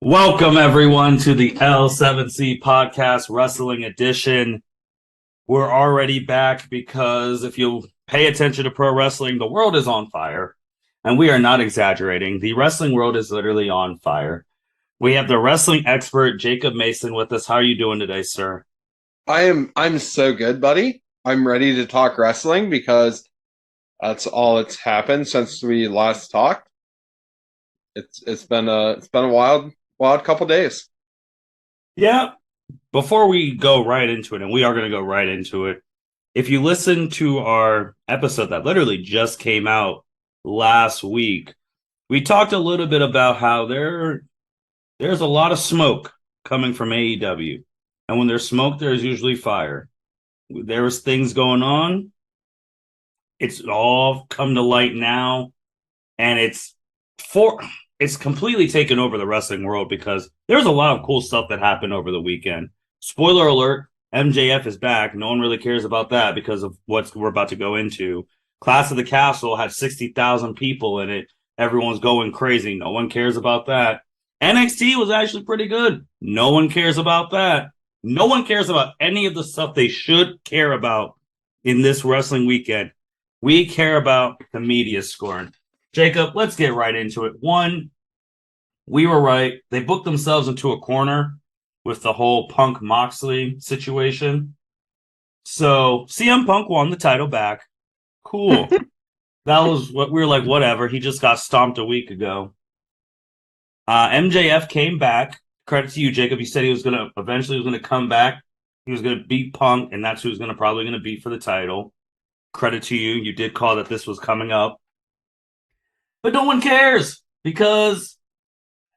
Welcome, everyone, to the L7C Podcast Wrestling Edition. We're already back because if you pay attention to pro wrestling, the world is on fire. And we are not exaggerating. The wrestling world is literally on fire. We have the wrestling expert, Jacob Mason, with us. How are you doing today, sir? I'm so good, buddy. I'm ready to talk wrestling because that's all that's happened since we last talked. It's been a wild couple days. Yeah. Before we go right into it, and we are going to go right into it, if you listen to our episode that literally just came out last week, we talked a little bit about how there's a lot of smoke coming from AEW. And when there's smoke, there's usually fire. There's things going on. It's all come to light now. And it's completely taken over the wrestling world because there's a lot of cool stuff that happened over the weekend. Spoiler alert, MJF is back. No one really cares about that because of what we're about to go into. Clash of the Castle had 60,000 people in it. Everyone's going crazy. No one cares about that. NXT was actually pretty good. No one cares about that. No one cares about any of the stuff they should care about in this wrestling weekend. We care about the media scoring. Jacob, let's get right into it. One, we were right. They booked themselves into a corner with the whole Punk Moxley situation. So CM Punk won the title back. Cool. That was what we were like, whatever. He just got stomped a week ago. MJF came back. Credit to you, Jacob. You said he was going to eventually come back. He was going to beat Punk, and that's who he's probably going to beat for the title. Credit to you. You did call that this was coming up. But no one cares because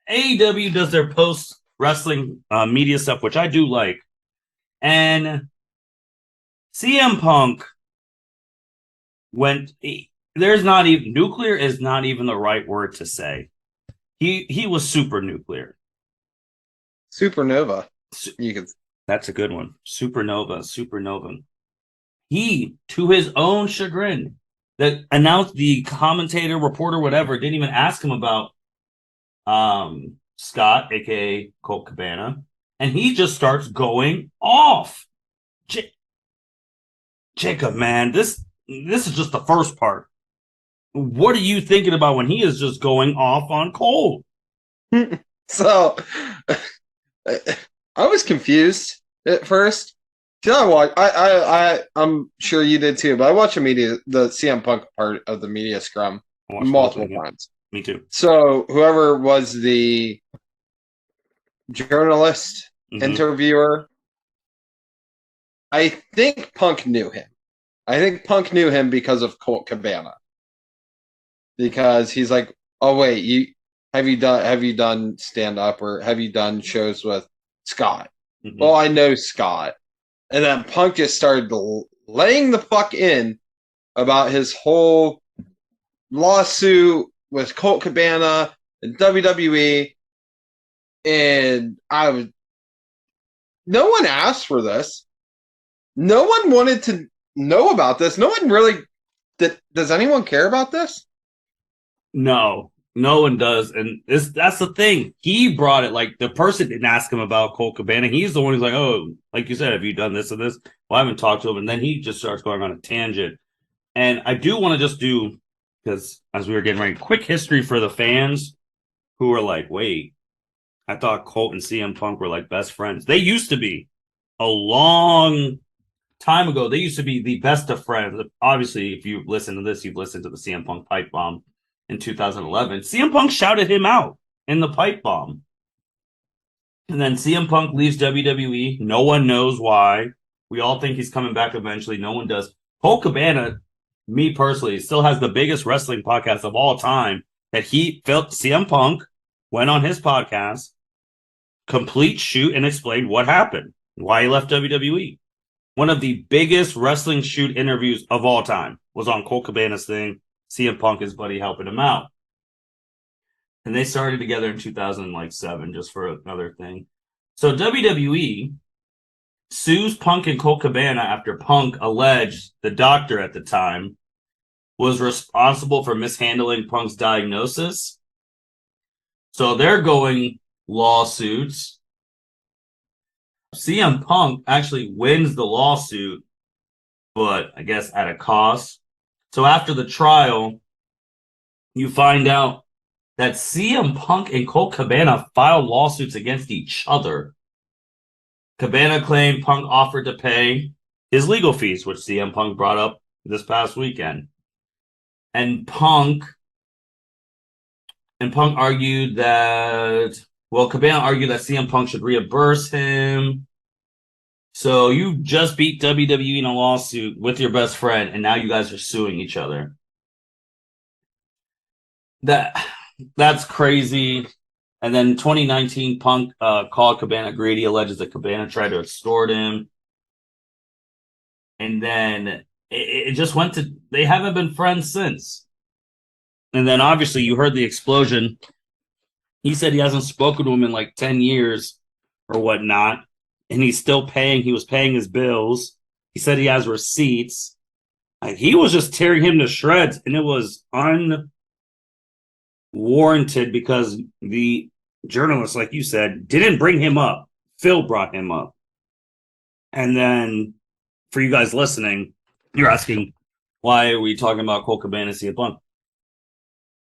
AEW does their post-wrestling media stuff, which I do like. And CM Punk nuclear is not even the right word to say. He was super nuclear. Supernova. That's a good one. Supernova. He, to his own chagrin, that announced the commentator, reporter, whatever, didn't even ask him about Scott, aka Colt Cabana, and he just starts going off. Jacob, man, this is just the first part. What are you thinking about when he is just going off on Colt? So I was confused at first. I'm sure you did too, but I watched the CM Punk part of the media scrum multiple times. Me too. So whoever was the journalist, interviewer, I think Punk knew him. I think Punk knew him because of Colt Cabana. Because he's like, oh wait, have you done stand up or have you done shows with Scott? Mm-hmm. Well, I know Scott. And then Punk just started laying the fuck in about his whole lawsuit with Colt Cabana and WWE. And no one asked for this. No one wanted to know about this. No one really does anyone care about this? No one does. And that's the thing. He brought it, like the person didn't ask him about Colt Cabana. He's the one who's like, oh, like you said, have you done this and this? Well, I haven't talked to him. And then he just starts going on a tangent. And I do want to just do, because as we were getting ready, quick history for the fans who were like, wait, I thought Colt and CM Punk were like best friends. They used to be a long time ago. They used to be the best of friends. Obviously, if you listen to this, you've listened to the CM Punk pipe bomb in 2011. CM Punk shouted him out in the pipe bomb. And then CM Punk leaves WWE. No one knows why. We all think he's coming back eventually. No one does. Colt Cabana, me personally, still has the biggest wrestling podcast of all time that he felt CM Punk went on his podcast, complete shoot, and explained what happened, why he left WWE. One of the biggest wrestling shoot interviews of all time was on Colt Cabana's thing. CM Punk, his buddy, helping him out. And they started together in 2007, just for another thing. So WWE sues Punk and Colt Cabana after Punk alleged the doctor at the time was responsible for mishandling Punk's diagnosis. So they're going lawsuits. CM Punk actually wins the lawsuit, but I guess at a cost. So after the trial, you find out that CM Punk and Colt Cabana filed lawsuits against each other. Cabana claimed Punk offered to pay his legal fees, which CM Punk brought up this past weekend. And Punk argued that, well, Cabana argued that CM Punk should reimburse him. So you just beat WWE in a lawsuit with your best friend, and now you guys are suing each other. That's crazy. And then 2019, Punk called Cabana greedy, alleges that Cabana tried to extort him. And then it just went to, they haven't been friends since. And then obviously you heard the explosion. He said he hasn't spoken to him in like 10 years or whatnot. And he's still paying. He was paying his bills. He said he has receipts. He was just tearing him to shreds. And it was unwarranted because the journalist, like you said, didn't bring him up. Phil brought him up. And then for you guys listening, you're asking, why are we talking about Colt Cabana and CM Punk?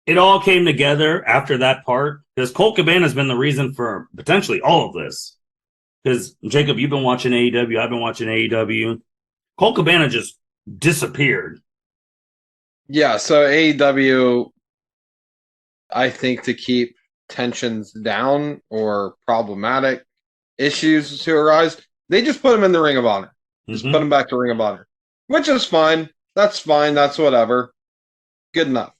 It all came together after that part because Colt Cabana has been the reason for potentially all of this. Because, Jacob, you've been watching AEW. I've been watching AEW. Colt Cabana just disappeared. Yeah, so AEW, I think to keep tensions down or problematic issues to arise, they just put him in the Ring of Honor. Just put him back to Ring of Honor, which is fine. That's fine. That's whatever. Good enough.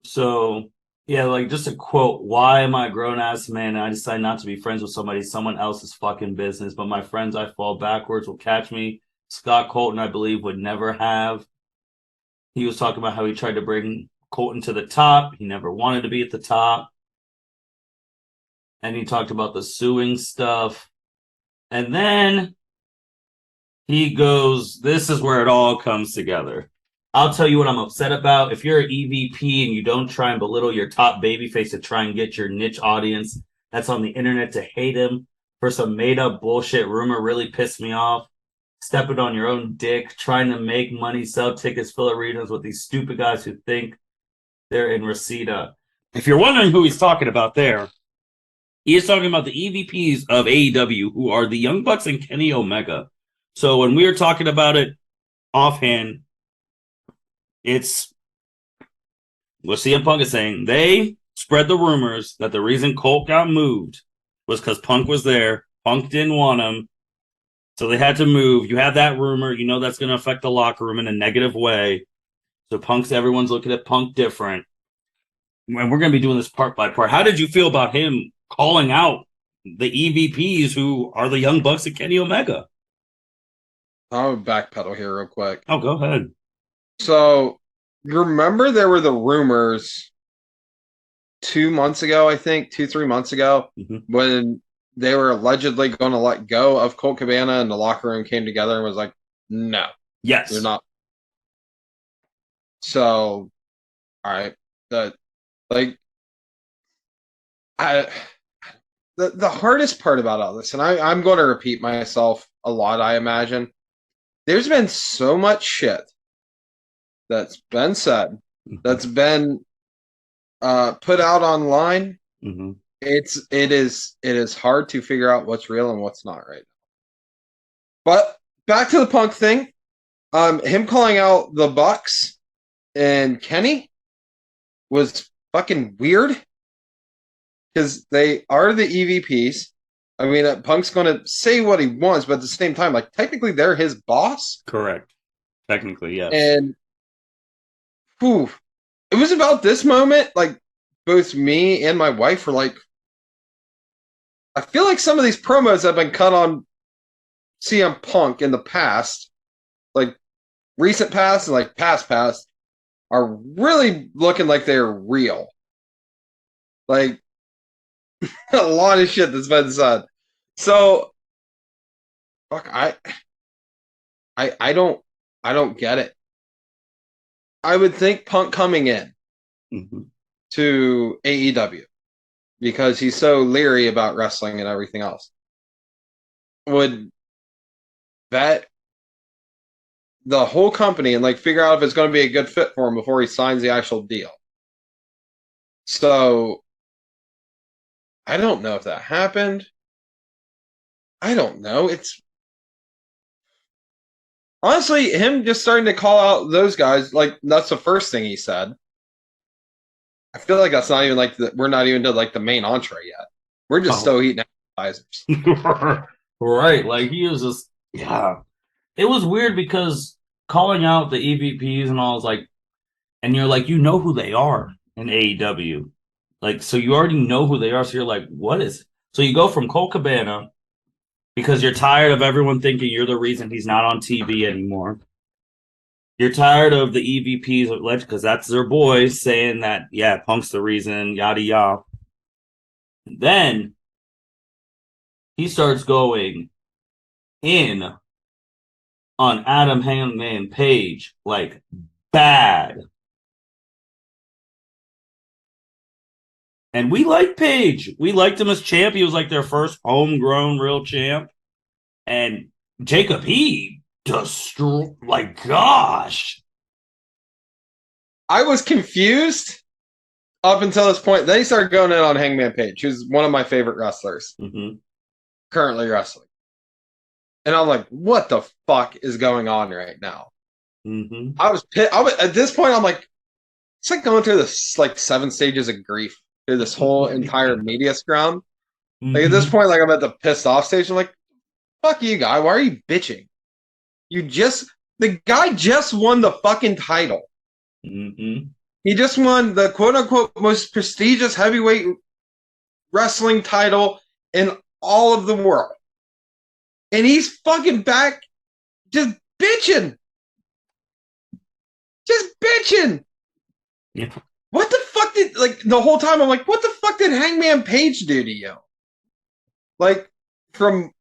So, yeah, like just a quote, why am I a grown-ass man and I decide not to be friends with somebody, someone else's fucking business, but my friends I fall backwards will catch me. Scott Colton, I believe, would never have. He was talking about how he tried to bring Colton to the top. He never wanted to be at the top. And he talked about the suing stuff. And then he goes, this is where it all comes together. I'll tell you what I'm upset about. If you're an EVP and you don't try and belittle your top babyface to try and get your niche audience that's on the internet to hate him for some made up bullshit rumor really pissed me off. Stepping on your own dick, trying to make money, sell tickets, fill arenas with these stupid guys who think they're in Reseda. If you're wondering who he's talking about there, he is talking about the EVPs of AEW, who are the Young Bucks and Kenny Omega. So when we were talking about it offhand, it's what CM Punk is saying. They spread the rumors that the reason Colt got moved was because Punk was there. Punk didn't want him. So they had to move. You have that rumor. You know that's going to affect the locker room in a negative way. So everyone's looking at Punk different. And we're going to be doing this part by part. How did you feel about him calling out the EVPs who are the Young Bucks and Kenny Omega? I'll backpedal here real quick. Oh, go ahead. So, remember there were the rumors 2 months ago, I think, 3 months ago, when they were allegedly going to let go of Colt Cabana and the locker room came together and was like, no. Yes. You're not. So, all right. The hardest part about all this, and I'm going to repeat myself a lot, I imagine, there's been so much shit that's been said, that's been put out online. It is hard to figure out what's real and what's not right now. But back to the Punk thing, him calling out the Bucks and Kenny was fucking weird because they are the EVPs. I mean, Punk's going to say what he wants, but at the same time, like technically they're his boss. Correct. Technically, yes. And it was about this moment, like both me and my wife were like, I feel like some of these promos have been cut on CM Punk in the past, like recent past and like past, are really looking like they're real. Like a lot of shit that's been said. So fuck, I don't get it. I would think Punk coming in to AEW because he's so leery about wrestling and everything else. Would vet the whole company and like figure out if it's going to be a good fit for him before he signs the actual deal. So I don't know if that happened. I don't know. It's honestly him just starting to call out those guys. Like that's the first thing he said. I feel like that's not even like we're not even to like the main entree yet. We're just Oh. still eating appetizers. Right. Like he was just yeah. It was weird because calling out the EVPs and all is like, and you're like, you know who they are in AEW. Like, so you already know who they are. So you're like, what is it? So you go from Colt Cabana because you're tired of everyone thinking you're the reason he's not on TV anymore. You're tired of the EVPs because that's their boys saying that, yeah, Punk's the reason, yada yada. Then he starts going in on Adam Hangman Page like bad. And we like Page. We liked him as champ. He was like their first homegrown real champ. And Jacob, he destroyed, like, gosh. I was confused up until this point. Then he started going in on Hangman Page, who's one of my favorite wrestlers currently wrestling. And I'm like, what the fuck is going on right now? I was at this point, I'm like, it's like going through this like 7 stages of grief through this whole entire media scrum. Like at this point, like I'm at the pissed off stage. I'm like, fuck you, guy. Why are you bitching? The guy just won the fucking title. He just won the quote unquote most prestigious heavyweight wrestling title in all of the world. And he's fucking back just bitching. Just bitching. Yeah. What the fuck did, like, the whole time I'm like, what the fuck did Hangman Page do to you? Like, from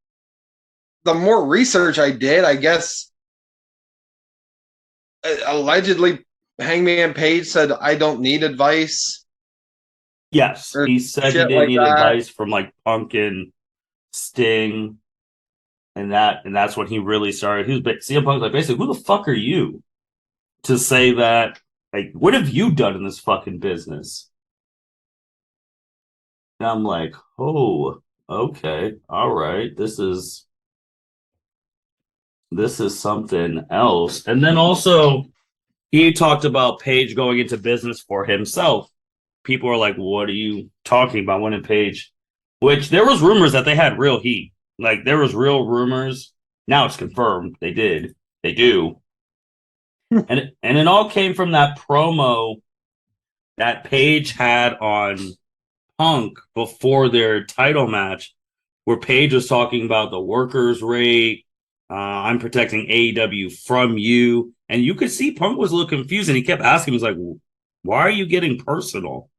the more research I did, I guess, allegedly, Hangman Page said, I don't need advice. Yes, he said he didn't like need that. advice from like Punk and Sting, and that's when he really started. He was CM Punk's like, basically, who the fuck are you to say that? Like, what have you done in this fucking business? And I'm like, oh, okay, all right, this is something else. And then also he talked about Page going into business for himself. People are like, what are you talking about? When in Page, which there was rumors that they had real heat. Like there was real rumors. Now it's confirmed. They do. And it all came from that promo that Page had on Punk before their title match, where Page was talking about the workers' rate. I'm protecting AEW from you. And you could see Punk was a little confused and he kept asking, he was like, why are you getting personal?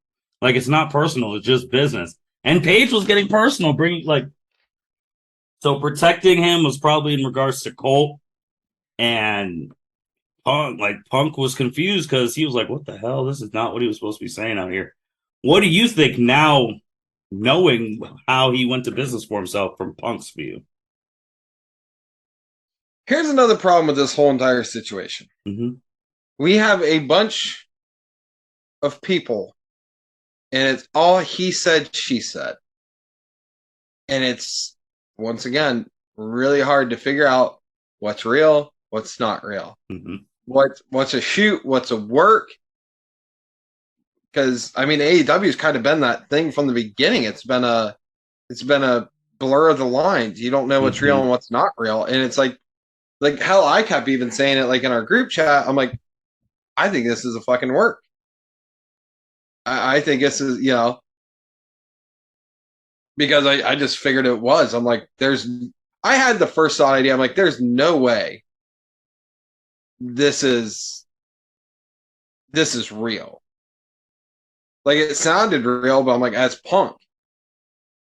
Like, it's not personal, it's just business. And Page was getting personal, bringing, like, so protecting him was probably in regards to Colt. And Punk was confused because he was like, what the hell? This is not what he was supposed to be saying out here. What do you think now, knowing how he went to business for himself from Punk's view? Here's another problem with this whole entire situation. We have a bunch of people, and it's all he said, she said. And it's, once again, really hard to figure out what's real, what's not real. What's a shoot, what's a work. Because, I mean, AEW's kind of been that thing from the beginning. It's been a blur of the lines. You don't know what's real and what's not real. And it's like hell, I kept even saying it like in our group chat. I'm like, I think this is a fucking work. I think this is, because I just figured it was. I'm like, I had the first thought idea. I'm like, there's no way this is real. Like, it sounded real, but I'm like, as Punk.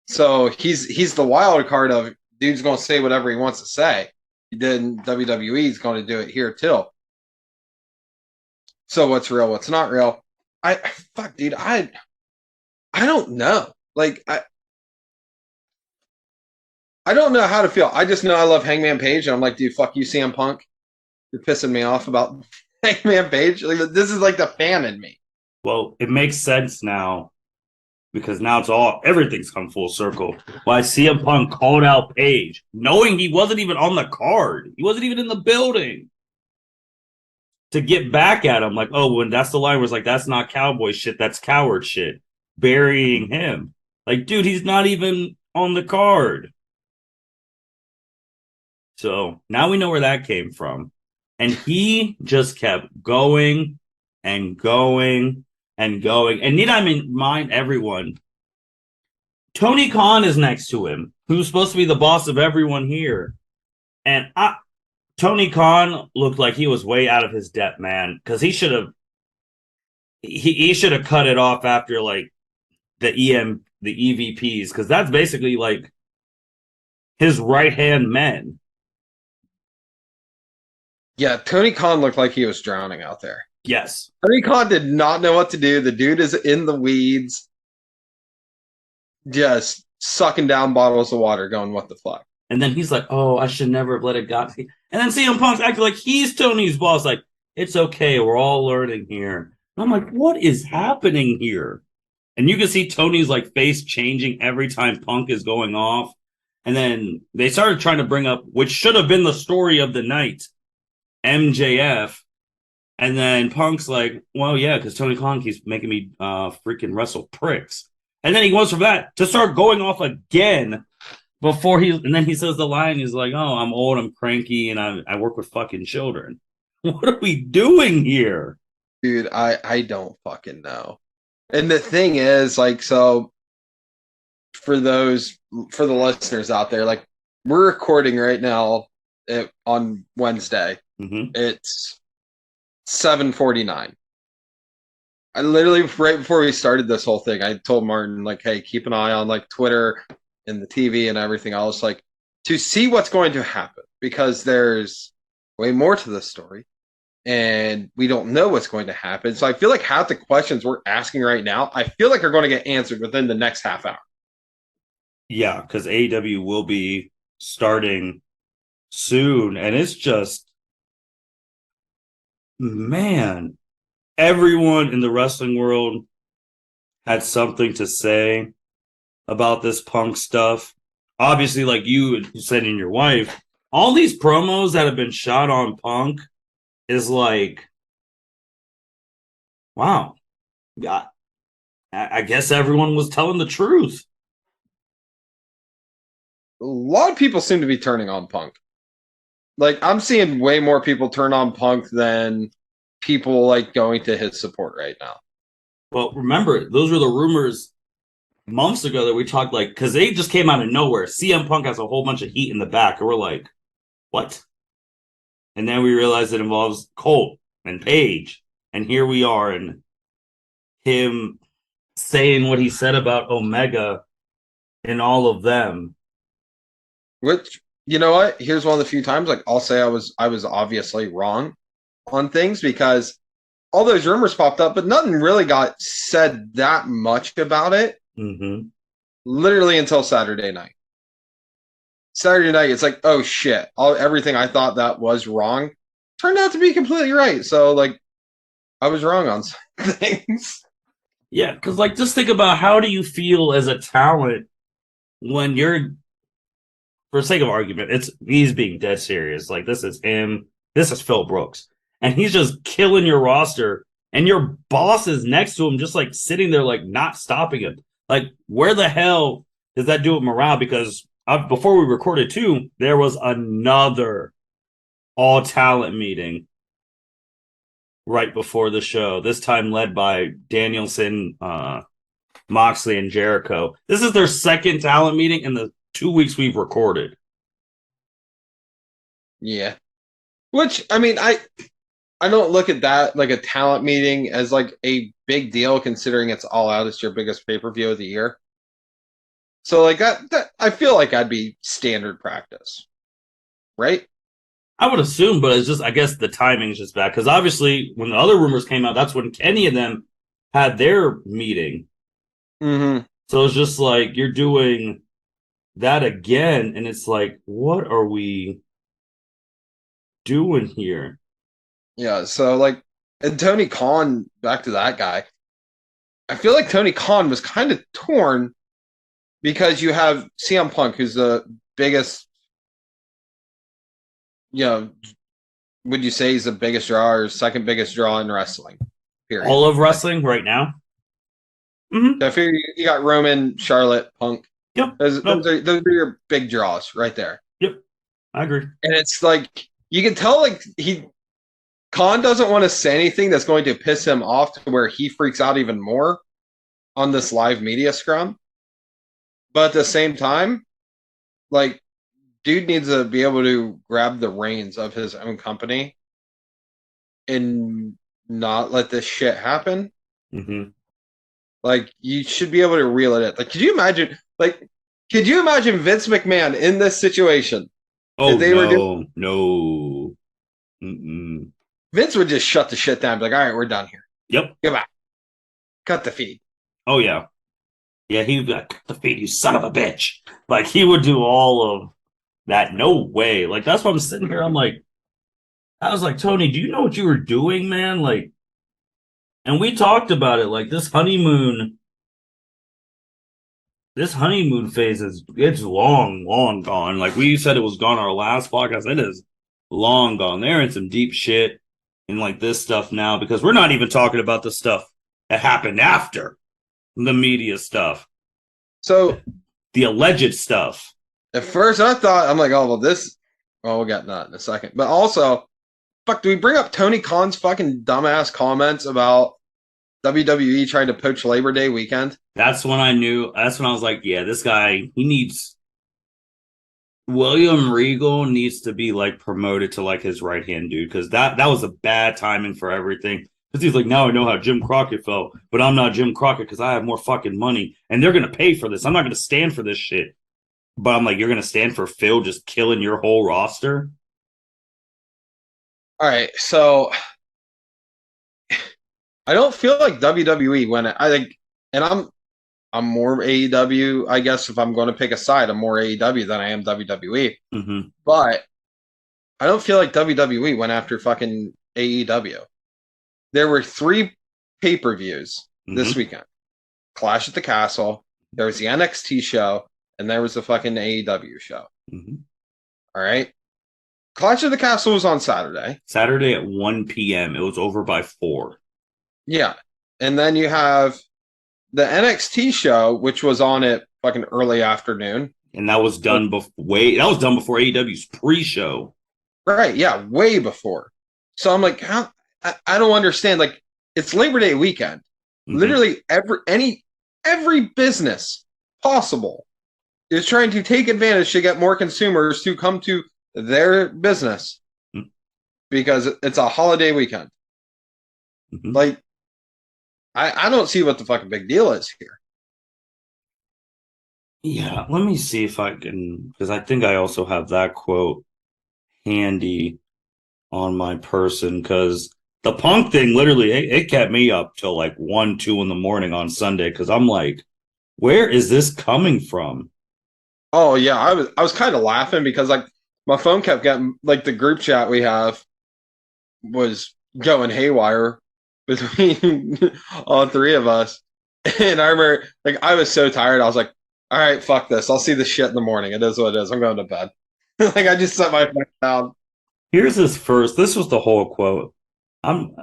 So he's the wild card of dude's going to say whatever he wants to say. He did in WWE. He's going to do it here too. So what's real? What's not real? Dude. I don't know. like I don't know how to feel. I just know I love Hangman Page, and I'm like, dude, fuck you, CM Punk. You're pissing me off about Hangman Page. Like, this is like the fan in me. Well, it makes sense now because now everything's come full circle. Why CM Punk called out Page, knowing he wasn't even on the card. He wasn't even in the building. To get back at him, like, oh, when that's the line where it's like, that's not cowboy shit, that's coward shit. Burying him. Like, dude, he's not even on the card. So now we know where that came from. And he just kept going and going and going. And need I remind everyone, Tony Khan is next to him, who's supposed to be the boss of everyone here. And Tony Khan looked like he was way out of his depth, man, because he should have cut it off after like the EVPs, because that's basically like his right hand men. Yeah, Tony Khan looked like he was drowning out there. Yes. Tony Khan did not know what to do. The dude is in the weeds, just sucking down bottles of water, going, what the fuck? And then he's like, oh, I should never have let it got to me. And then CM Punk's acting like he's Tony's boss. Like, it's okay. We're all learning here. And I'm like, what is happening here? And you can see Tony's like face changing every time Punk is going off. And then they started trying to bring up, which should have been the story of the night, MJF. And then Punk's like, well, yeah, because Tony Khan keeps making me freaking wrestle pricks. And then he goes from that to start going off again and then he says the line, he's like, oh, I'm old, I'm cranky, and I work with fucking children. What are we doing here? Dude, I don't fucking know. And the thing is, like, so for the listeners out there, like, we're recording right now on Wednesday. Mm-hmm. It's 7:49. I literally, right before we started this whole thing, I told Martin, like, hey, keep an eye on like Twitter and the TV and everything else, like, to see what's going to happen, because there's way more to this story and we don't know what's going to happen. So I feel like half the questions we're asking right now, I feel like are going to get answered within the next half hour. Yeah, because AEW will be starting soon. And it's just, man, everyone in the wrestling world had something to say about this Punk stuff. Obviously, like you said in your wife, all these promos that have been shot on Punk is like, wow, God, I guess everyone was telling the truth. A lot of people seem to be turning on Punk. Like, I'm seeing way more people turn on Punk than people like going to his support right now. Well, remember, those were the rumors months ago that we talked, like, because they just came out of nowhere. CM Punk has a whole bunch of heat in the back, and we're like, what? And then we realized it involves Colt and Page, and here we are, and him saying what he said about Omega and all of them. Which, you know what? Here's one of the few times, like, I'll say I was obviously wrong on things, because all those rumors popped up, but nothing really got said that much about it. Mm-hmm. Literally until Saturday night. Saturday night, it's like, oh shit! Everything I thought that was wrong turned out to be completely right. So, like, I was wrong on some things. Yeah, because, like, just think about, how do you feel as a talent when you're, for sake of argument, he's being dead serious. Like, this is him. This is Phil Brooks. And he's just killing your roster. And your boss is next to him, just, like, sitting there, like, not stopping him. Like, where the hell does that do with morale? Because before we recorded, too, there was another all-talent meeting right before the show, this time led by Danielson, Moxley, and Jericho. This is their second talent meeting in the 2 weeks we've recorded. Yeah. Which, I mean, I don't look at that like a talent meeting as like a big deal, considering it's All Out. It's your biggest pay-per-view of the year. So, like, that I feel like I'd be standard practice, right? I would assume, but it's just, I guess the timing's just bad. Because obviously, when the other rumors came out, that's when Kenny and them had their meeting. Mm-hmm. So it's just like you're doing that again, and it's like, what are we doing here? Yeah, so like, and Tony Khan, back to that guy. I feel like Tony Khan was kind of torn because you have CM Punk, who's the biggest, you know, would you say he's the biggest draw or second biggest draw in wrestling? Period. All of wrestling right now. Mm-hmm. So I figure you got Roman, Charlotte, Punk. Yep. Nope. Those are your big draws right there. Yep. I agree. And it's like you can tell like Khan doesn't want to say anything that's going to piss him off to where he freaks out even more on this live media scrum. But at the same time, like dude needs to be able to grab the reins of his own company and not let this shit happen. Mm-hmm. Like you should be able to reel it in. Like, could you imagine Vince McMahon in this situation Oh if they were doing? no. Mm-mm. Vince would just shut the shit down. Be like, all right, we're done here. Yep. Goodbye. Cut the feed. Oh yeah. Yeah, he would be like, the feed, you son of a bitch. Like he would do all of that. No way. Like that's why I'm sitting here. I was like, Tony, do you know what you were doing, man? Like, and we talked about it. Like this honeymoon phase it's long, long gone. Like we said, it was gone our last podcast. It is long gone. They're in some deep shit and like this stuff now because we're not even talking about the stuff that happened after the media stuff, So the alleged stuff. at first I thought I'm like, oh well, we'll get that in a second. But also, fuck, do we bring up Tony Khan's fucking dumbass comments about WWE trying to poach Labor Day weekend? That's when I knew. That's when I was like, yeah, this guy, he needs William Regal needs to be like promoted to like his right hand dude because that was a bad timing for everything. Because he's like, now I know how Jim Crockett felt, but I'm not Jim Crockett because I have more fucking money and they're gonna pay for this. I'm not gonna stand for this shit. But I'm like, you're gonna stand for Phil just killing your whole roster? All right, so I don't feel like WWE when I think, and I'm more AEW. I guess if I'm going to pick a side, I'm more AEW than I am WWE. Mm-hmm. But I don't feel like WWE went after fucking AEW. There were three pay-per-views this Mm-hmm. weekend: Clash at the Castle, there was the NXT show, and there was the fucking AEW show. Mm-hmm. All right, Clash at the Castle was on Saturday. Saturday at 1 p.m. It was over by 4. Yeah, and then you have the NXT show, which was on at fucking early afternoon. And that was done before AEW's pre-show. Right, yeah, way before. So I'm like, how? I don't understand. Like, it's Labor Day weekend. Mm-hmm. Literally every business possible is trying to take advantage to get more consumers to come to their business because it's a holiday weekend. Mm-hmm. Like, I don't see what the fucking big deal is here. Yeah, let me see if I can, because I think I also have that quote handy on my person. Because the Punk thing, literally, it kept me up till like 1, 2 in the morning on Sunday. Because I'm like, where is this coming from? Oh yeah, I was kind of laughing because like my phone kept getting like the group chat we have was going haywire between all three of us. And I remember like I was so tired, I was like, all right, fuck this. I'll see this shit in the morning. It is what it is. I'm going to bed. Like I just set my phone down. Here's his first. This was the whole quote. I'm.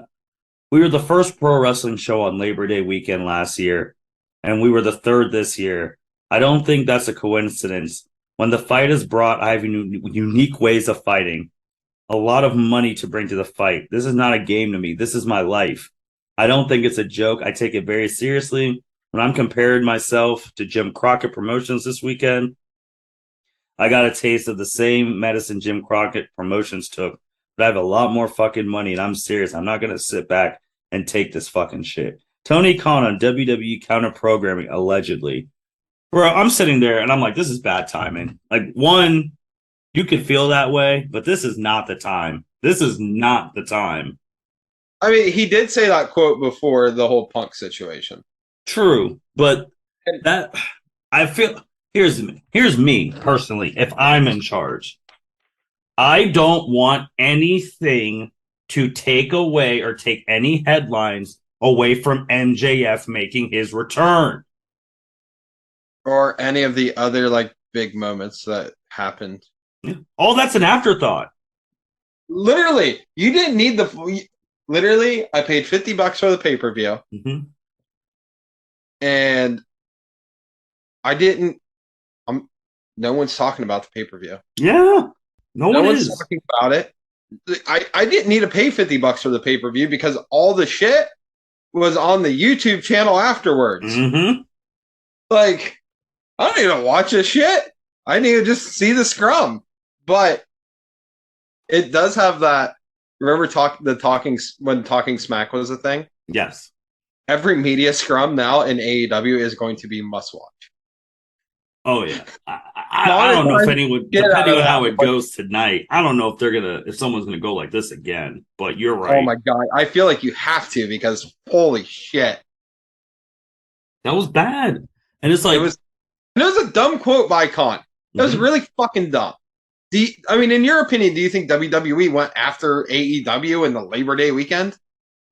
We were the first pro wrestling show on Labor Day weekend last year, and we were the third this year. I don't think that's a coincidence. When the fight is brought, I have unique ways of fighting. A lot of money to bring to the fight. This is not a game to me. This is my life. I don't think it's a joke. I take it very seriously. When I'm comparing myself to Jim Crockett Promotions this weekend, I got a taste of the same medicine Jim Crockett Promotions took, but I have a lot more fucking money, and I'm serious. I'm not going to sit back and take this fucking shit. Tony Khan on WWE counter programming, allegedly. Bro, I'm sitting there, and I'm like, this is bad timing. Like, one, you could feel that way, but this is not the time. This is not the time. I mean, he did say that quote before the whole Punk situation. True, but that I feel here's me personally. If I'm in charge, I don't want anything to take away or take any headlines away from MJF making his return. Or any of the other like big moments that happened. Yeah. All that's an afterthought. Literally, you didn't need the. Literally, I paid $50 for the pay-per-view, and I didn't. No one's talking about the pay-per-view. Yeah, no one one's is talking about it. I didn't need to pay $50 for the pay-per-view because all the shit was on the YouTube channel afterwards. Like, I don't need to watch this shit. I need to just see the scrum. But it does have that. Remember when talking smack was a thing? Yes. Every media scrum now in AEW is going to be must watch. Oh yeah. I don't know if anyone, depending on how it goes tonight, I don't know if someone's gonna go like this again. But you're right. Oh my god, I feel like you have to because holy shit, that was bad. And it's like it was a dumb quote by Khan. It was really fucking dumb. In your opinion, do you think WWE went after AEW in the Labor Day weekend?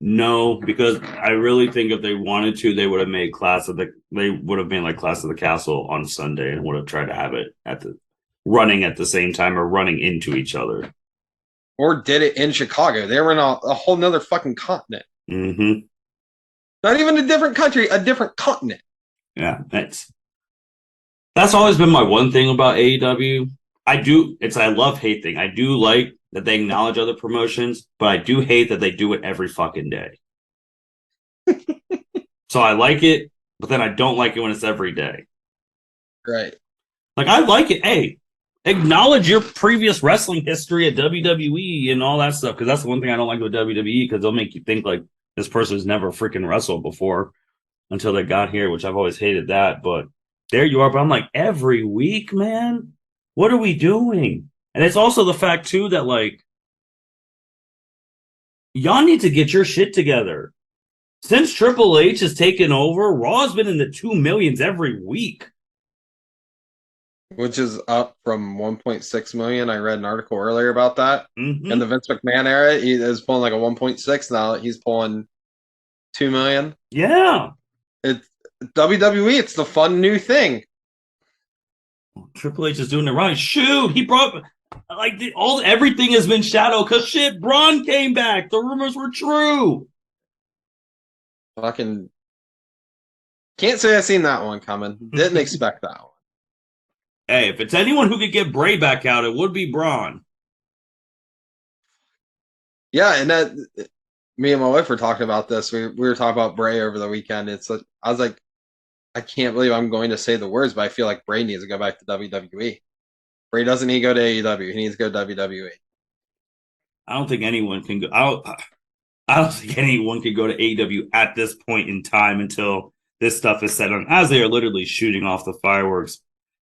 No, because I really think if they wanted to, they would have made Clash of the Castle on Sunday and would have tried to have it running at the same time or running into each other. Or did it in Chicago? They were in a whole nother fucking continent. Not even a different country, a different continent. Yeah, that's always been my one thing about AEW. It's a love-hate thing. I do like that they acknowledge other promotions, but I do hate that they do it every fucking day. So I like it, but then I don't like it when it's every day. Right. Like, I like it. Hey, acknowledge your previous wrestling history at WWE and all that stuff, because that's the one thing I don't like with WWE, because they'll make you think like this person's never freaking wrestled before until they got here, which I've always hated that. But there you are. But I'm like, every week, man, what are we doing? And it's also the fact, too, that, like, y'all need to get your shit together. Since Triple H has taken over, Raw's been in the 2 millions every week. Which is up from 1.6 million. I read an article earlier about that. In the Vince McMahon era, he is pulling like a 1.6 now. He's pulling 2 million. Yeah. It's WWE. It's the fun new thing. Triple H is doing it right. Shoot, he brought everything has been shadow because shit. Braun came back. The rumors were true. Fucking can't say I seen that one coming. Didn't expect that one. Hey, if it's anyone who could get Bray back out, it would be Braun. Yeah, and that me and my wife were talking about this. We were talking about Bray over the weekend. I was like, I can't believe I'm going to say the words, but I feel like Bray needs to go back to WWE. Bray doesn't need to go to AEW. He needs to go to WWE. I don't think anyone can go. I don't think anyone can go to AEW at this point in time until this stuff is set on, as they are literally shooting off the fireworks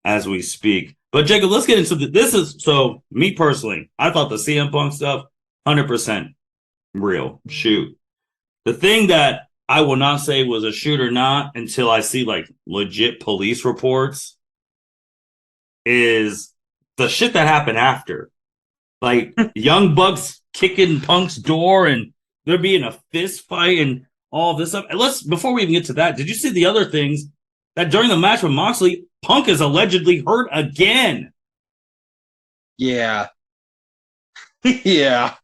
as we speak. But Jacob, let's get into this. So me personally, I thought the CM Punk stuff 100% real. Shoot. The thing that I will not say was a shoot or not until I see like legit police reports is the shit that happened after. Like Young Bucks kicking Punk's door and there being a fist fight and all this stuff. And before we even get to that, did you see the other things that during the match with Moxley, Punk is allegedly hurt again? Yeah. Yeah.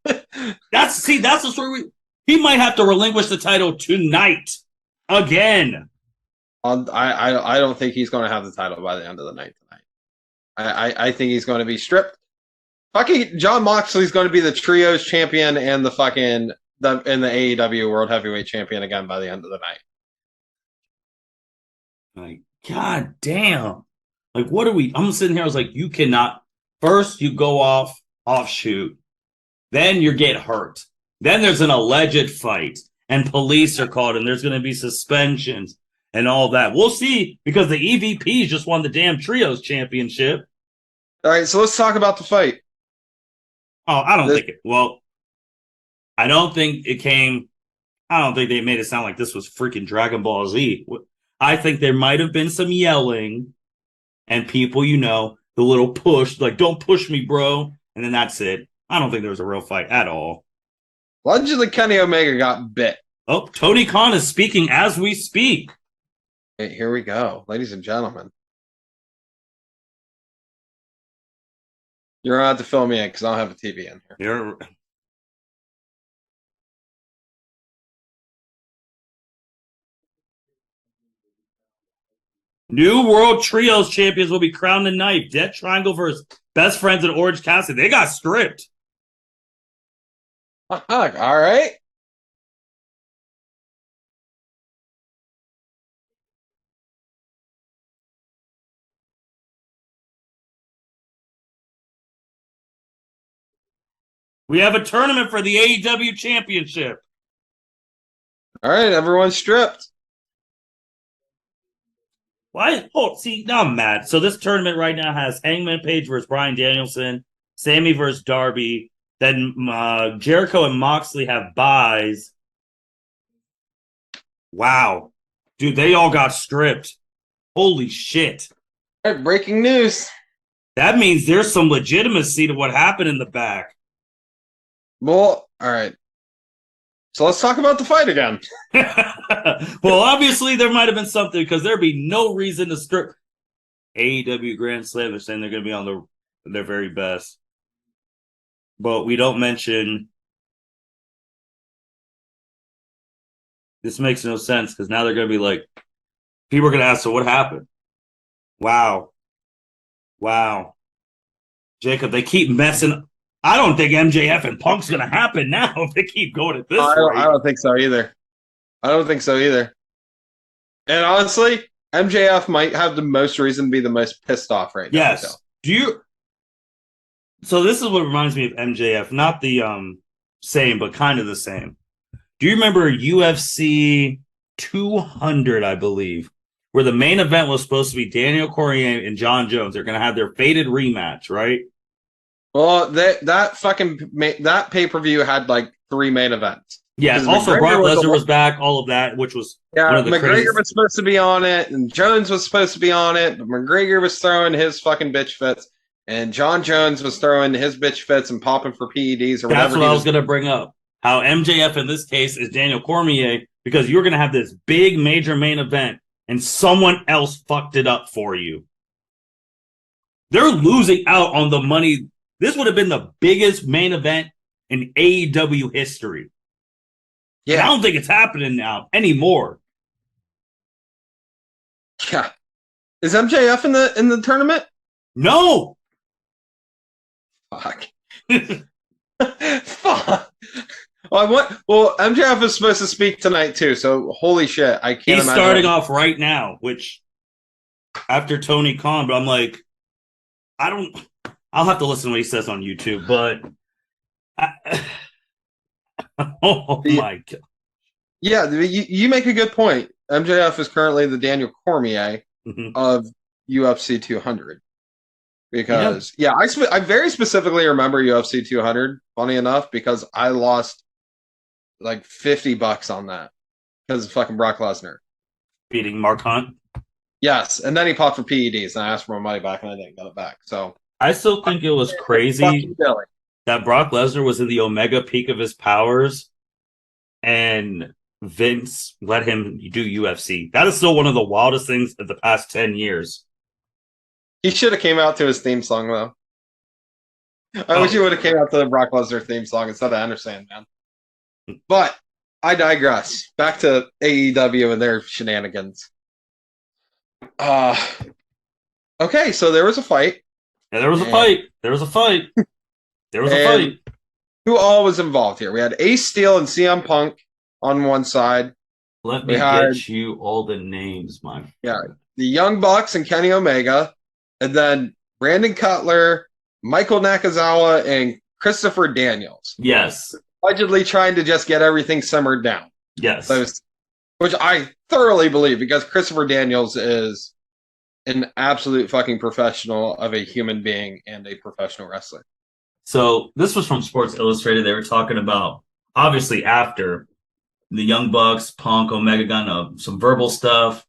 That's the story. He might have to relinquish the title tonight again. I don't think he's going to have the title by the end of the night tonight. I think he's going to be stripped. Fucking John Moxley's going to be the trios champion and the AEW World Heavyweight Champion again by the end of the night. Like, god damn. Like, what are we? I'm sitting here, I was like, you cannot. First, you go offshoot. Then you get hurt. Then there's an alleged fight. And police are called, and there's going to be suspensions and all that. We'll see, because the EVPs just won the damn Trios Championship. All right, so let's talk about the fight. Oh, I don't think I don't think they made it sound like this was freaking Dragon Ball Z. I think there might have been some yelling and people, the little push, like, don't push me, bro. And then that's it. I don't think there was a real fight at all. Allegedly, Kenny Omega got bit. Oh, Tony Khan is speaking as we speak. Hey, here we go, ladies and gentlemen. You're going to have to fill me in because I don't have a TV in here. New World Trios champions will be crowned tonight. Death Triangle versus Best Friends in Orange Cassidy. They got stripped. All right. We have a tournament for the AEW Championship. All right, everyone's stripped. Why? Oh, see, now I'm mad. So this tournament right now has Hangman Page versus Bryan Danielson, Sammy versus Darby. Then Jericho and Moxley have buys. Wow. Dude, they all got stripped. Holy shit. All right, breaking news. That means there's some legitimacy to what happened in the back. Well, all right. So let's talk about the fight again. Well, obviously there might have been something because there'd be no reason to strip. AEW Grand Slam, they're saying they're going to be on their very best. But we don't mention. This makes no sense because now they're going to be like, people are going to ask, so what happened? Wow. Jacob, they keep messing. I don't think MJF and Punk's going to happen now if they keep going at this rate. I don't think so either. And honestly, MJF might have the most reason to be the most pissed off right now. Yes. So this is what reminds me of MJF, not the same, but kind of the same. Do you remember UFC 200, I believe, where the main event was supposed to be Daniel Cormier and John Jones? They're going to have their fated rematch, right? Well, that pay-per-view had like 3 main events. Yeah, also Brock Lesnar was back, all of that, which was one of the McGregor was supposed to be on it, and Jones was supposed to be on it, but McGregor was throwing his fucking bitch fits, and John Jones was throwing his bitch fits and popping for PEDs or whatever. That's what I was going to bring up. How MJF in this case is Daniel Cormier, because you're going to have this big major main event, and someone else fucked it up for you. They're losing out on the money. This would have been the biggest main event in AEW history. Yeah, and I don't think it's happening now anymore. Yeah, is MJF in the tournament? No. Fuck. Fuck. Well, MJF is supposed to speak tonight too, so holy shit, I can't. He's starting off right now, which after Tony Khan, but I'm like, I'll have to listen to what he says on YouTube, but oh my god. Yeah, you make a good point. MJF is currently the Daniel Cormier of UFC 200. Because, I very specifically remember UFC 200, funny enough, because I lost like $50 on that because of fucking Brock Lesnar. Beating Mark Hunt? Yes, and then he popped for PEDs, and I asked for my money back, and I didn't get it back. So I still think it was crazy that Brock Lesnar was in the omega peak of his powers, and Vince let him do UFC. That is still one of the wildest things of the past 10 years. He should have came out to his theme song, though. I wish he would have came out to the Brock Lesnar theme song instead of Enter Sandman. But I digress. Back to AEW and their shenanigans. Okay, so there was a fight. Yeah, there was a fight. Who all was involved here? We had Ace Steel and CM Punk on one side. Let me get you all the names, my friend. Yeah, the Young Bucks and Kenny Omega, and then Brandon Cutler, Michael Nakazawa, and Christopher Daniels. Yes. Allegedly trying to just get everything simmered down. Yes. Which I thoroughly believe, because Christopher Daniels is an absolute fucking professional of a human being and a professional wrestler. So this was from Sports Illustrated. They were talking about, obviously, after the Young Bucks, Punk, Omega got some verbal stuff.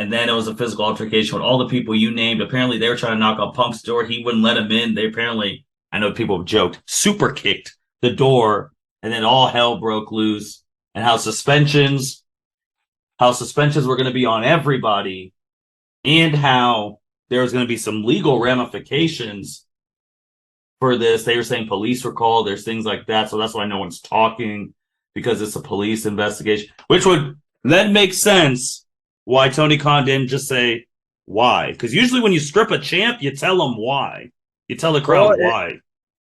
And then it was a physical altercation with all the people you named. Apparently, they were trying to knock on Punk's door. He wouldn't let him in. They apparently, I know people have joked, super kicked the door, and then all hell broke loose. And how suspensions were going to be on everybody, and how there was going to be some legal ramifications for this. They were saying police were called. There's things like that. So that's why no one's talking, because it's a police investigation, which would then make sense why Tony Khan didn't just say why. Because usually when you strip a champ, you tell them why. You tell the crowd why.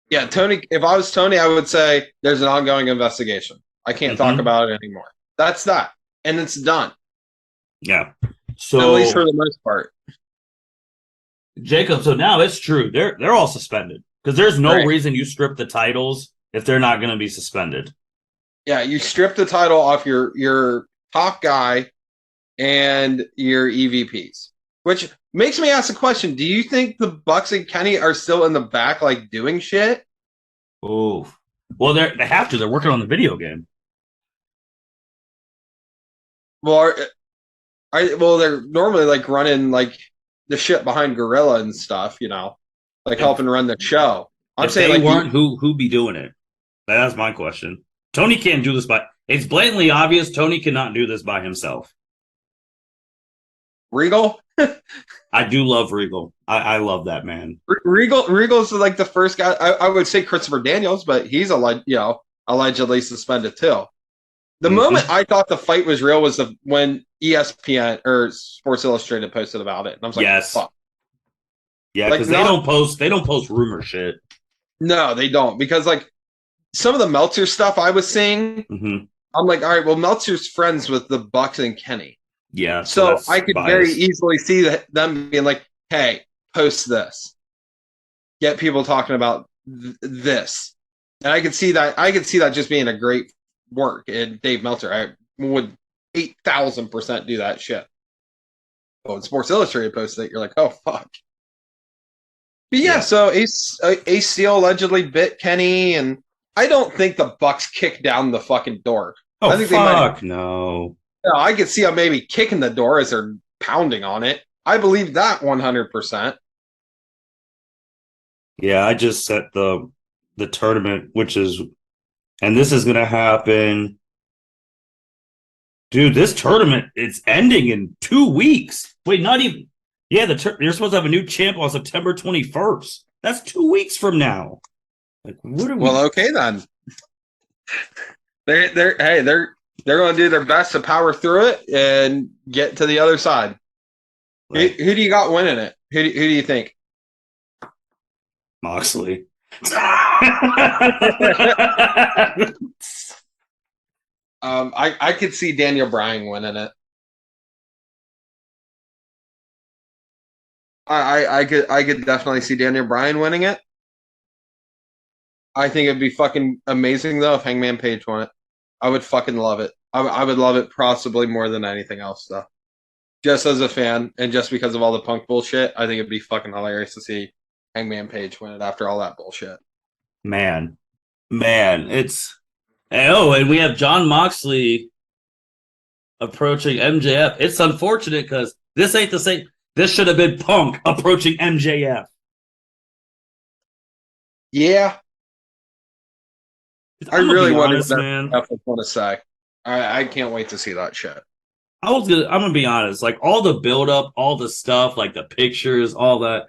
Yeah, Tony, if I was Tony, I would say there's an ongoing investigation. I can't talk about it anymore. That's that. And it's done. Yeah. So at least for the most part. Jacob, so now it's true. They're all suspended. Because there's no reason you strip the titles if they're not going to be suspended. Yeah, you strip the title off your top guy and your EVPs. Which makes me ask a question. Do you think the Bucks and Kenny are still in the back, like, doing shit? Oh. Well, they have to. They're working on the video game. Well, they're normally, like, running, like, the shit behind Gorilla and stuff, you know? Like, helping run the show. I'm saying, they weren't, who be doing it? That's my question. Tony can't do this it's blatantly obvious Tony cannot do this by himself. Regal? I do love Regal. I love that man. Regal's like the first guy. I would say Christopher Daniels, but he's allegedly suspended too. The moment I thought the fight was real was when ESPN or Sports Illustrated posted about it, and I was like, yes. Fuck. Yeah, because they don't post rumor shit. No, they don't. Because like some of the Meltzer stuff I was seeing, I'm like, all right, well, Meltzer's friends with the Bucks and Kenny. Yeah. So I could very easily see them being like, hey, post this. Get people talking about this. And I could see that just being a great work. And Dave Meltzer, I would 8,000% do that shit. But when Sports Illustrated posted it, you're like, oh, fuck. But yeah, so Ace Steel allegedly bit Kenny, and I don't think the Bucks kicked down the fucking door. Oh, I think fuck no. No, I could see them maybe kicking the door as they're pounding on it. I believe that 100%. Yeah, I just set the tournament, and this is going to happen. Dude, this tournament, it's ending in 2 weeks. Wait, not even. Yeah, you're supposed to have a new champ on September 21st. That's 2 weeks from now. Like, what are we? Well, okay then. They're going to do their best to power through it and get to the other side. Right. Who do you got winning it? Who do you think? Moxley. I could see Daniel Bryan winning it. I could definitely see Daniel Bryan winning it. I think it'd be fucking amazing though if Hangman Page won it. I would fucking love it. I would love it possibly more than anything else though. Just as a fan and just because of all the Punk bullshit, I think it'd be fucking hilarious to see Hangman Page win it after all that bullshit. Man, it's and we have John Moxley approaching MJF. It's unfortunate because this ain't the same. This should have been Punk approaching MJF. Yeah. I really want to say. I can't wait to see that shit. I'm gonna be honest. Like all the build up, all the stuff, like the pictures, all that.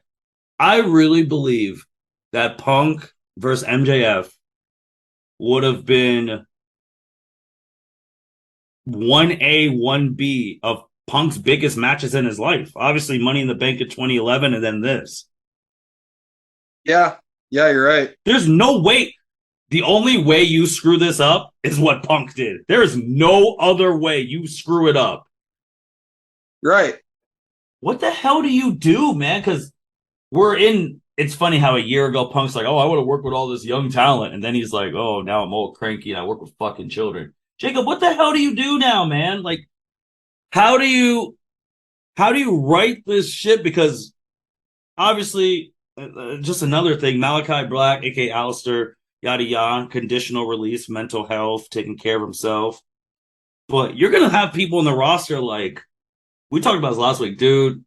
I really believe that Punk versus MJF would have been 1A, 1B of Punk's biggest matches in his life. Obviously, Money in the Bank in 2011, and then this. Yeah, you're right. There's no way. The only way you screw this up is what Punk did. There is no other way you screw it up. Right. What the hell do you do, man? Because it's funny how a year ago Punk's like, oh, I want to work with all this young talent. And then he's like, oh, now I'm all cranky and I work with fucking children. Jacob, what the hell do you do now, man? Like, how do you write this shit? Because obviously, just another thing, Malachi Black, a.k.a. Alistair, yada yada, conditional release, mental health, taking care of himself. But you're going to have people in the roster like We talked about this last week, dude.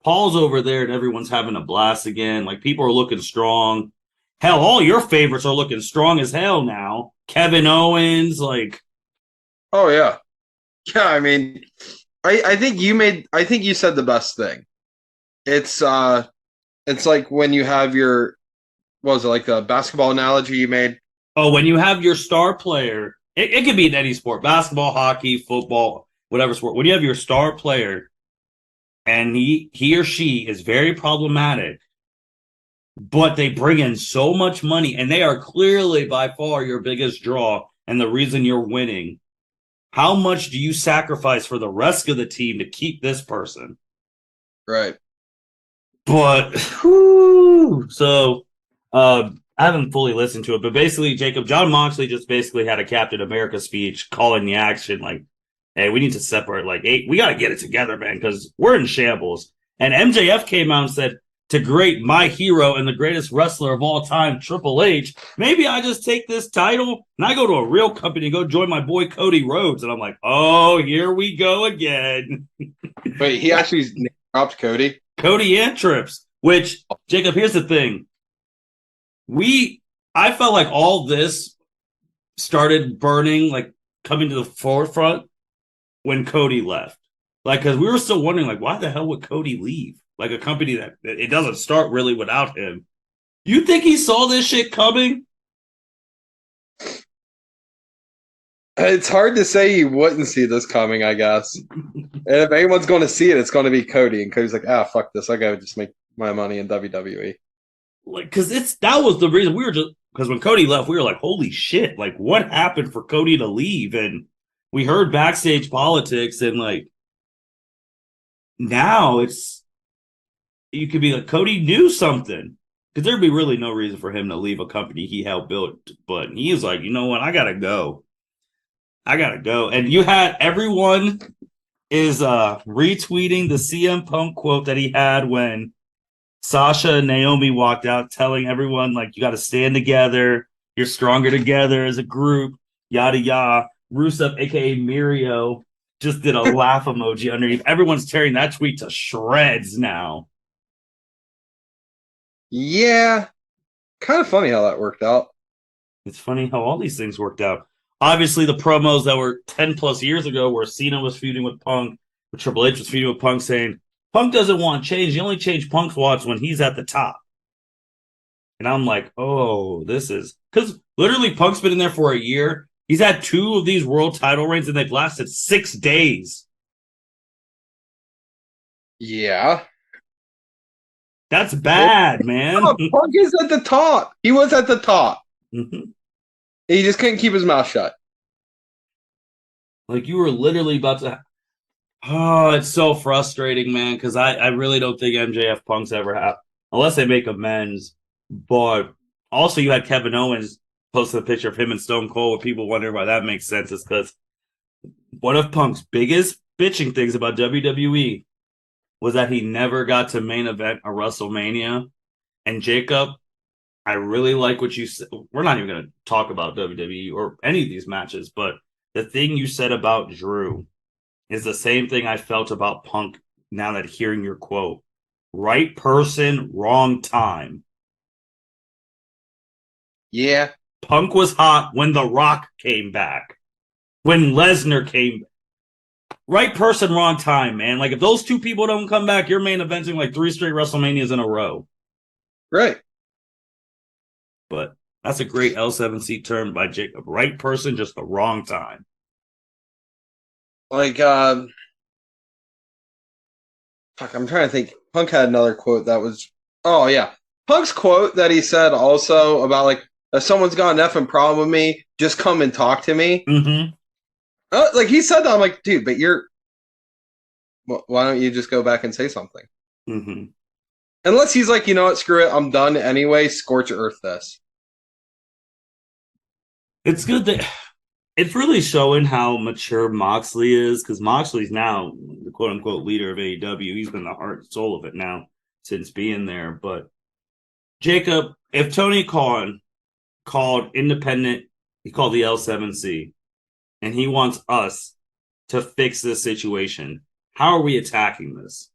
Paul's over there and everyone's having a blast again. Like people are looking strong. Hell, all your favorites are looking strong as hell now. Kevin Owens, like Oh yeah, yeah. I mean, I think you said the best thing. It's it's like when you have your what was it like the basketball analogy you made? oh, when you have your star player, it could be in any sport, basketball, hockey, football, whatever sport. When you have your star player and he or she is very problematic, but they bring in so much money and they are clearly by far your biggest draw and the reason you're winning. How much do you sacrifice for the rest of the team to keep this person? Right. But whew, so I haven't fully listened to it, but basically, Jacob John Moxley just basically had a Captain America speech calling the action like, "Hey, we need to separate. Like, hey, we got to get it together, man, because we're in shambles." And MJF came out and said, "To great my hero and the greatest wrestler of all time, Triple H, maybe I just take this title and I go to a real company and go join my boy Cody Rhodes." And I'm like, "Oh, here we go again." Wait, he actually dropped Cody. Cody and Trips. Which Jacob, here's the thing. I felt like all this started burning, like coming to the forefront when Cody left. Like, because we were still wondering, like, why the hell would Cody leave? Like a company that it doesn't start really without him. You think he saw this shit coming? It's hard to say you wouldn't see this coming, I guess. And if anyone's going to see it, it's going to be Cody. And Cody's like, fuck this. I got to just make my money in WWE. Like, because that was the reason we were just, because when Cody left, we were like, holy shit, like, what happened for Cody to leave? And we heard backstage politics, and like, now you could be like, Cody knew something. Because there'd be really no reason for him to leave a company he helped build. But he was like, you know what? I got to go. And you had everyone is retweeting the CM Punk quote that he had when Sasha and Naomi walked out, telling everyone, like, you got to stand together. You're stronger together as a group, yada, yada. Rusev, a.k.a. Mirio, just did a laugh emoji underneath. Everyone's tearing that tweet to shreds now. Yeah. Kind of funny how that worked out. It's funny how all these things worked out. Obviously, the promos that were 10 plus years ago where Cena was feuding with Punk, where Triple H was feuding with Punk, saying, Punk doesn't want change. The only change Punk wants when he's at the top. And I'm like, oh, this is because literally Punk's been in there for a year. He's had 2 of these world title reigns and they've lasted 6 days. Yeah. That's bad, man. Oh, Punk is at the top. He was at the top. Mm-hmm. He just couldn't keep his mouth shut. Like you were literally about to. Oh, it's so frustrating, man, because I really don't think MJF Punk's ever have, unless they make amends. But also, you had Kevin Owens posted a picture of him and Stone Cold, where people wonder why that makes sense. Is because one of Punk's biggest bitching things about WWE was that he never got to main event a WrestleMania. And Jacob, I really like what you said. We're not even going to talk about WWE or any of these matches, but the thing you said about Drew is the same thing I felt about Punk now that hearing your quote. Right person, wrong time. Yeah. Punk was hot when The Rock came back. When Lesnar came. Right person, wrong time, man. Like if those 2 people don't come back, you're main eventing like 3 straight WrestleManias in a row. Right. But that's a great L7C term by Jacob. Right person, just the wrong time. Like, fuck, I'm trying to think. Punk had another quote that was, oh yeah, Punk's quote that he said also about like, if someone's got an effing problem with me, just come and talk to me. Mm-hmm. Like he said that, I'm like, dude, but why don't you just go back and say something? Mm-hmm. Unless he's like, you know what, screw it, I'm done anyway. Scorch earth this. It's good that it's really showing how mature Moxley is because Moxley's now the quote unquote leader of AEW. He's been the heart and soul of it now since being there. But Jacob, if Tony Khan called independent, he called the L7C, and he wants us to fix this situation, How are we attacking this?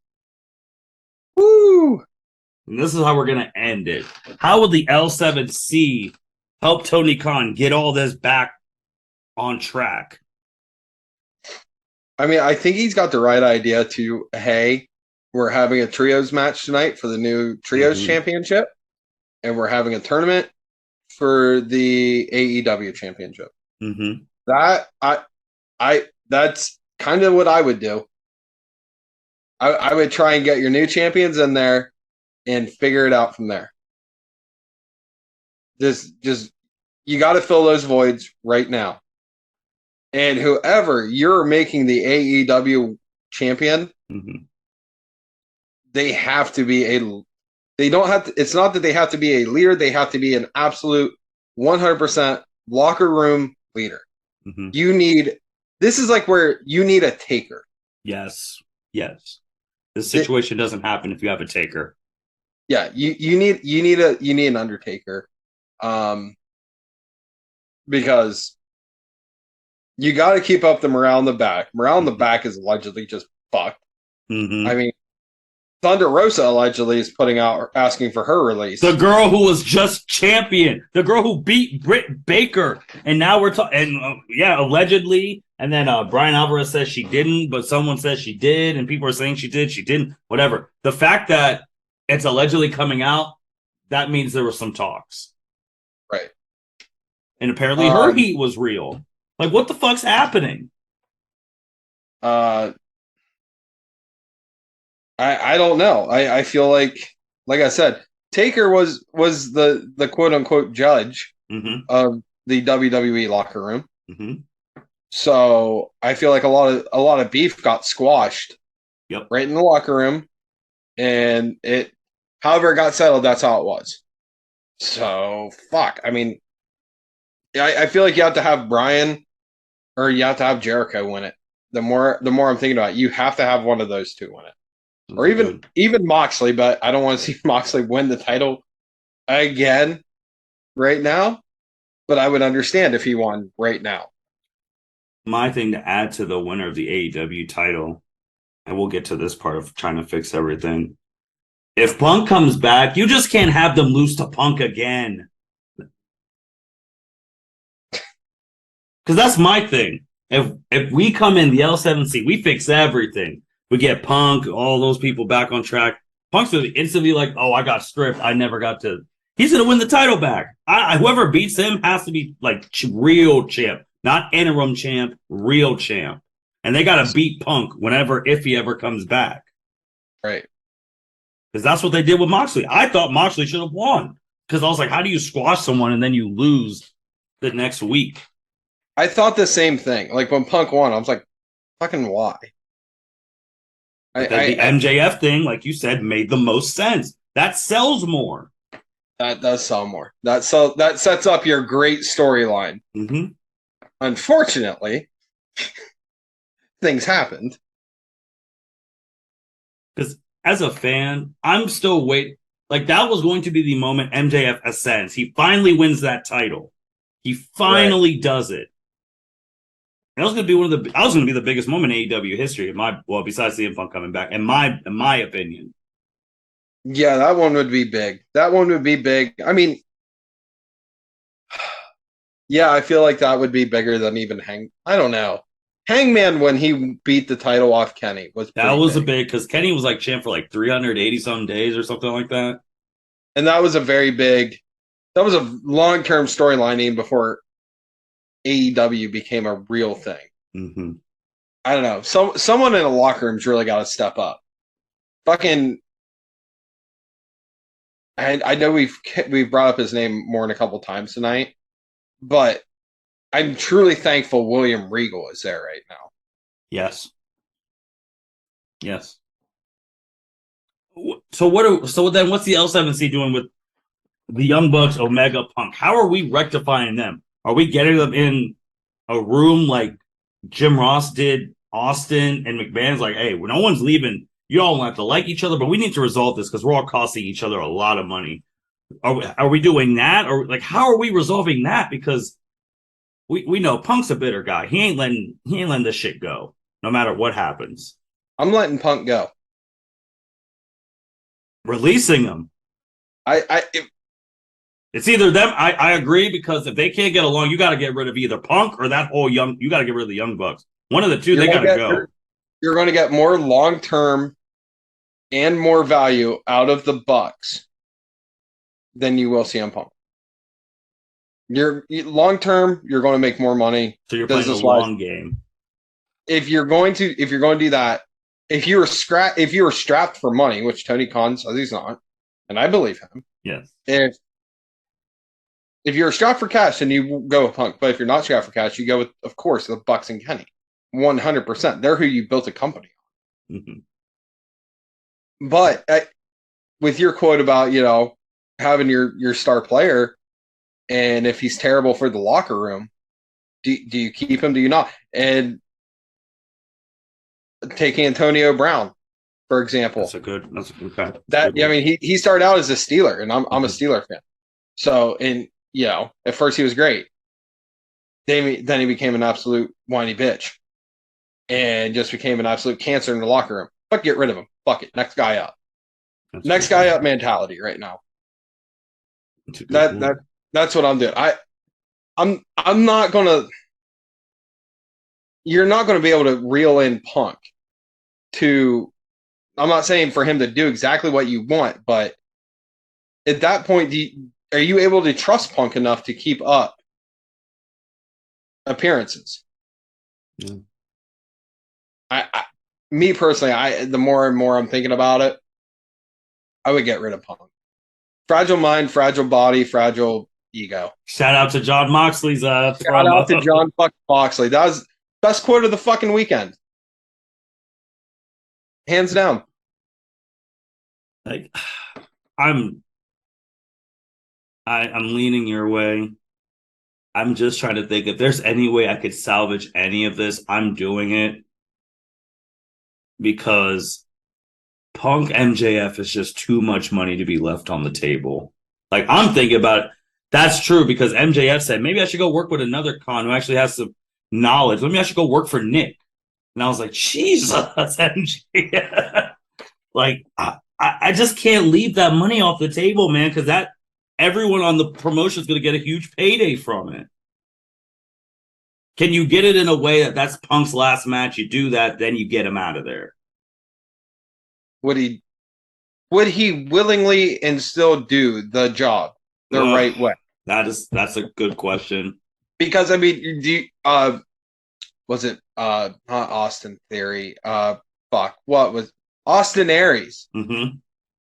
Woo! And this is how we're going to end it. How will the L7C help Tony Khan get all this back on track? I mean, I think he's got the right idea to, hey, we're having a trios match tonight for the new trios championship, and we're having a tournament for the AEW championship. That that's kind of what I would do. I would try and get your new champions in there and figure it out from there. Just you got to fill those voids right now. And whoever you're making the AEW champion, they have to be they don't have to, it's not that they have to be a leader, they have to be an absolute 100% locker room leader. You need, this is like where you need a taker. Yes. This situation doesn't happen if you have a taker. Yeah, you need an undertaker. Because you got to keep up the morale in the back. Morale in the back is allegedly just fucked. I mean, Thunder Rosa allegedly is putting out asking for her release. The girl who was just champion, the girl who beat Britt Baker, and now we're talking. And allegedly. And then Brian Alvarez says she didn't, but someone says she did, and people are saying she did, she didn't, whatever. The fact that it's allegedly coming out, that means there were some talks, right? And apparently her heat was real. Like, what the fuck's happening? I don't know. I feel like I said, Taker was the quote unquote judge of the WWE locker room. So I feel like a lot of beef got squashed right in the locker room, and however it got settled, that's how it was. So fuck. I mean, I feel like you have to have Brian or you have to have Jericho win it. The more I'm thinking about it, you have to have one of those two win it, or even Moxley. But I don't want to see Moxley win the title again right now. But I would understand if he won right now. My thing to add to the winner of the AEW title, and we'll get to this part of trying to fix everything. If Punk comes back, you just can't have them lose to Punk again. Because that's my thing. If we come in the L7C, we fix everything. We get Punk, all those people back on track. Punk's going to be instantly like, oh, I got stripped. I never got to. He's going to win the title back. Whoever beats him has to be like real champ. Not interim champ, real champ. And they got to beat Punk if he ever comes back. Right. Because that's what they did with Moxley. I thought Moxley should have won. Because I was like, how do you squash someone and then you lose the next week? I thought the same thing. Like when Punk won, I was like, fucking why? The MJF thing, like you said, made the most sense. That sells more. That does sell more. That sets up your great storyline. Unfortunately, things happened. Because as a fan, I'm still waiting. Like, that was going to be the moment MJF ascends. He finally wins that title. He finally does it. And that was going to be the biggest moment in AEW history, besides CM Punk coming back, in my opinion. Yeah, that one would be big. I mean, yeah, I feel like that would be bigger than even I don't know. Hangman, when he beat the title off Kenny, was a big, because Kenny was like champ for like 380 some days or something like that. And that was a a long-term storyline even before AEW became a real thing. I don't know. Someone in a locker room's really got to step up. Fucking, I know we've brought up his name more than a couple times tonight, but I'm truly thankful William Regal is there right now. Yes. So then what's the L7C doing with the Young Bucks, Omega, Punk? How are we rectifying them? Are we getting them in a room like Jim Ross did Austin and McMahon's like, hey, no one's leaving. You all have to like each other, but we need to resolve this because we're all costing each other a lot of money. Are we doing that? Or like, how are we resolving that? Because we know Punk's a bitter guy. He ain't letting this shit go, no matter what happens. I'm letting Punk go. Releasing them. It's either them. I agree, because if they can't get along, you got to get rid of either Punk or that whole young. You got to get rid of the Young Bucks. One of the two, they got to go. You're going to get more long term and more value out of the Bucks than you will CM Punk. You're long term, you're going to make more money. So you're playing the long game. If you're going to do that, if you were strapped for money, which Tony Khan says he's not, and I believe him. Yes. If you're strapped for cash, then you go with Punk. But if you're not strapped for cash, you go with, of course, the Bucks and Kenny. 100%. They're who you built a company on. Mm-hmm. But with your quote about, having your star player, and if he's terrible for the locker room, do you keep him? Do you not? And take Antonio Brown, for example. That's a good fact. He started out as a Steeler, and I'm a Steeler fan. So, and at first he was great. Then he became an absolute whiny bitch, and just became an absolute cancer in the locker room. But get rid of him. Fuck it. Next guy up. Next guy up mentality right now. That's what I'm doing. I'm not gonna. You're not going to be able to reel in Punk to. I'm not saying for him to do exactly what you want, but at that point, are you able to trust Punk enough to keep up appearances? Yeah. Me personally, the more and more I'm thinking about it, I would get rid of Punk. Fragile mind, fragile body, fragile ego. Shout out to John Moxley's. Shout out to John fucking Moxley. That was best quote of the fucking weekend, hands down. Like, I'm leaning your way. I'm just trying to think if there's any way I could salvage any of this. I'm doing it, because Punk MJF is just too much money to be left on the table. Like, I'm thinking about it. That's true, because MJF said, maybe I should go work with another con who actually has some knowledge. Maybe I should go work for Nick. And I was like, Jesus, MJF. Like, I just can't leave that money off the table, man, because everyone on the promotion is going to get a huge payday from it. Can you get it in a way that's Punk's last match? You do that, then you get him out of there. Would he willingly and still do the job the right way? That's a good question. Because was it not Austin Theory? What was Austin Aries in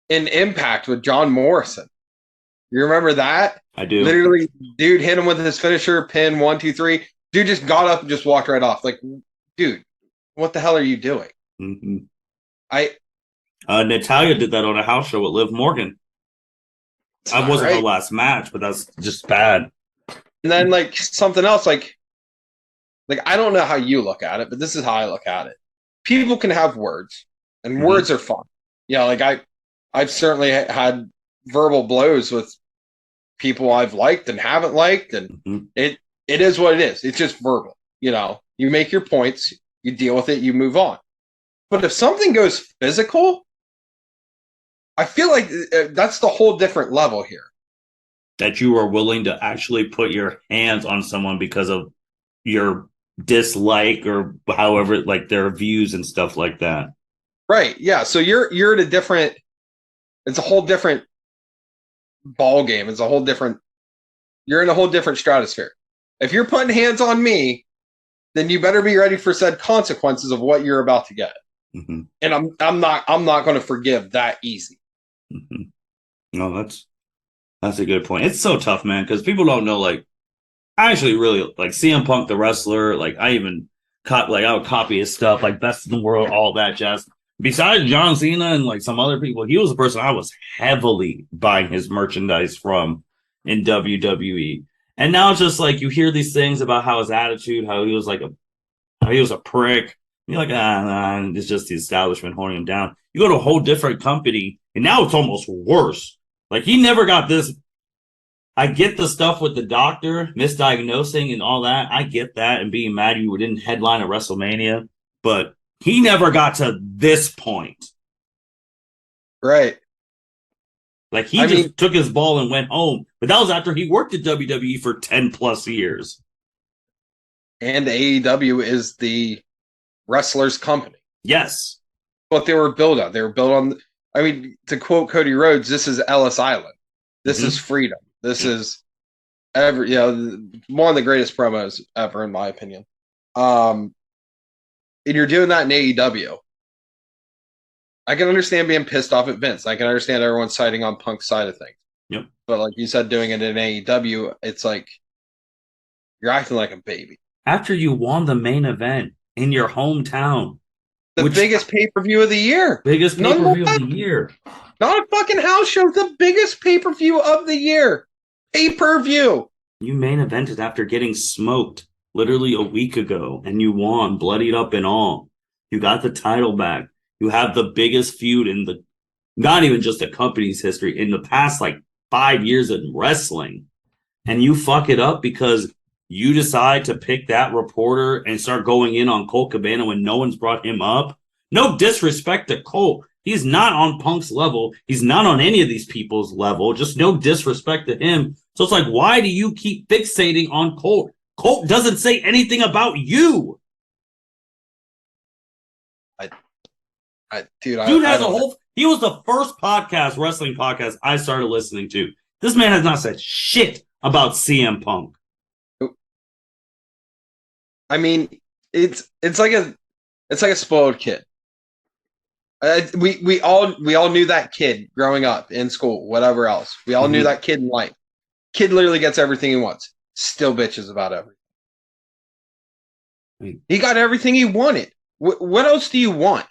Impact with John Morrison? You remember that? I do. Literally, dude hit him with his finisher, pin 1, 2, 3. Dude just got up and just walked right off. Like, dude, what the hell are you doing? Mm-hmm. Natalia did that on a house show with Liv Morgan. That wasn't her last match, but that's just bad. And then, like, something else, like I don't know how you look at it, but this is how I look at it. People can have words, and words are fun. Yeah, like I've certainly had verbal blows with people I've liked and haven't liked, and it is what it is. It's just verbal. You make your points, you deal with it, you move on. But if something goes physical, I feel like that's the whole different level here. That you are willing to actually put your hands on someone because of your dislike or however, like, their views and stuff like that. Right. Yeah. So you're at it's a whole different ball game. You're in a whole different stratosphere. If you're putting hands on me, then you better be ready for said consequences of what you're about to get. Mm-hmm. And I'm not going to forgive that easy. Mm-hmm. No, that's a good point. It's so tough, man, because people don't know. Like, I actually really like CM Punk, the wrestler. Like, I would copy his stuff, like Best in the World, all that jazz. Besides John Cena and like some other people, he was the person I was heavily buying his merchandise from in WWE. And now it's just like you hear these things about how his attitude, how he was a prick. You're like, it's just the establishment holding him down. You go to a whole different company, and now it's almost worse. Like, he never got this. I get the stuff with the doctor misdiagnosing and all that. I get that, and being mad you didn't headline a WrestleMania. But He never got to this point. Right. Like, he just took his ball and went home. But that was after he worked at WWE for 10 plus years. And AEW is the wrestler's company. Yes. What they were built on. They were built on, I mean, to quote Cody Rhodes, this is Ellis Island. This is freedom. This is one of the greatest promos ever, in my opinion. And you're doing that in AEW. I can understand being pissed off at Vince. I can understand everyone siding on Punk's side of things. Yep. But like you said, doing it in AEW, it's like you're acting like a baby. After you won the main event in your hometown. The biggest pay-per-view of the year. Biggest pay-per-view of the year. Not a fucking house show. The biggest pay-per-view of the year. Pay-per-view. You main evented after getting smoked literally a week ago, and you won, bloodied up and all. You got the title back. You have the biggest feud in the, not even just the company's history, in the past like 5 years in wrestling. And you fuck it up because you decide to pick that reporter and start going in on Colt Cabana when no one's brought him up. No disrespect to Colt. He's not on Punk's level. He's not on any of these people's level. Just no disrespect to him. So it's like, why do you keep fixating on Colt? Colt doesn't say anything about you. Dude has a whole. He was the first wrestling podcast I started listening to. This man has not said shit about CM Punk. I mean, it's like a spoiled kid. We all knew that kid growing up in school, whatever else. We all knew that kid in life. Kid literally gets everything he wants. Still bitches about everything. He got everything he wanted. What else do you want?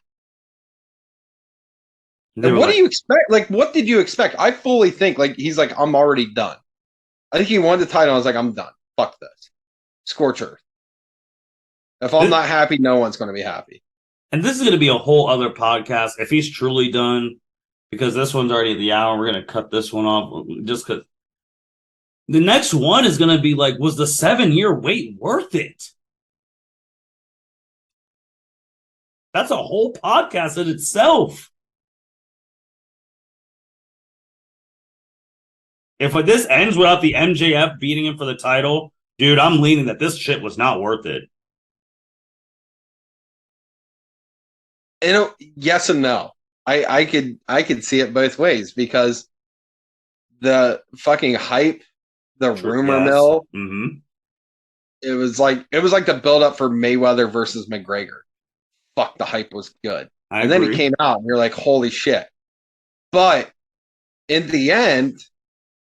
What do you expect? Like, what did you expect? I fully think, like, he's like, I'm already done. I think he won the title. I was like, I'm done. Fuck this. Scorch Earth. If I'm not happy, no one's going to be happy. And this is going to be a whole other podcast if he's truly done, because this one's already at the hour. We're going to cut this one off just because the next one is going to be like, was the 7-year wait worth it? That's a whole podcast in itself. If this ends without the MJF beating him for the title, dude, I'm leaning that this shit was not worth it. Yes and no. I could see it both ways because the fucking hype, the rumor mill. It was like the build up for Mayweather versus McGregor. Fuck, the hype was good. And then he came out and you're like, holy shit. But in the end,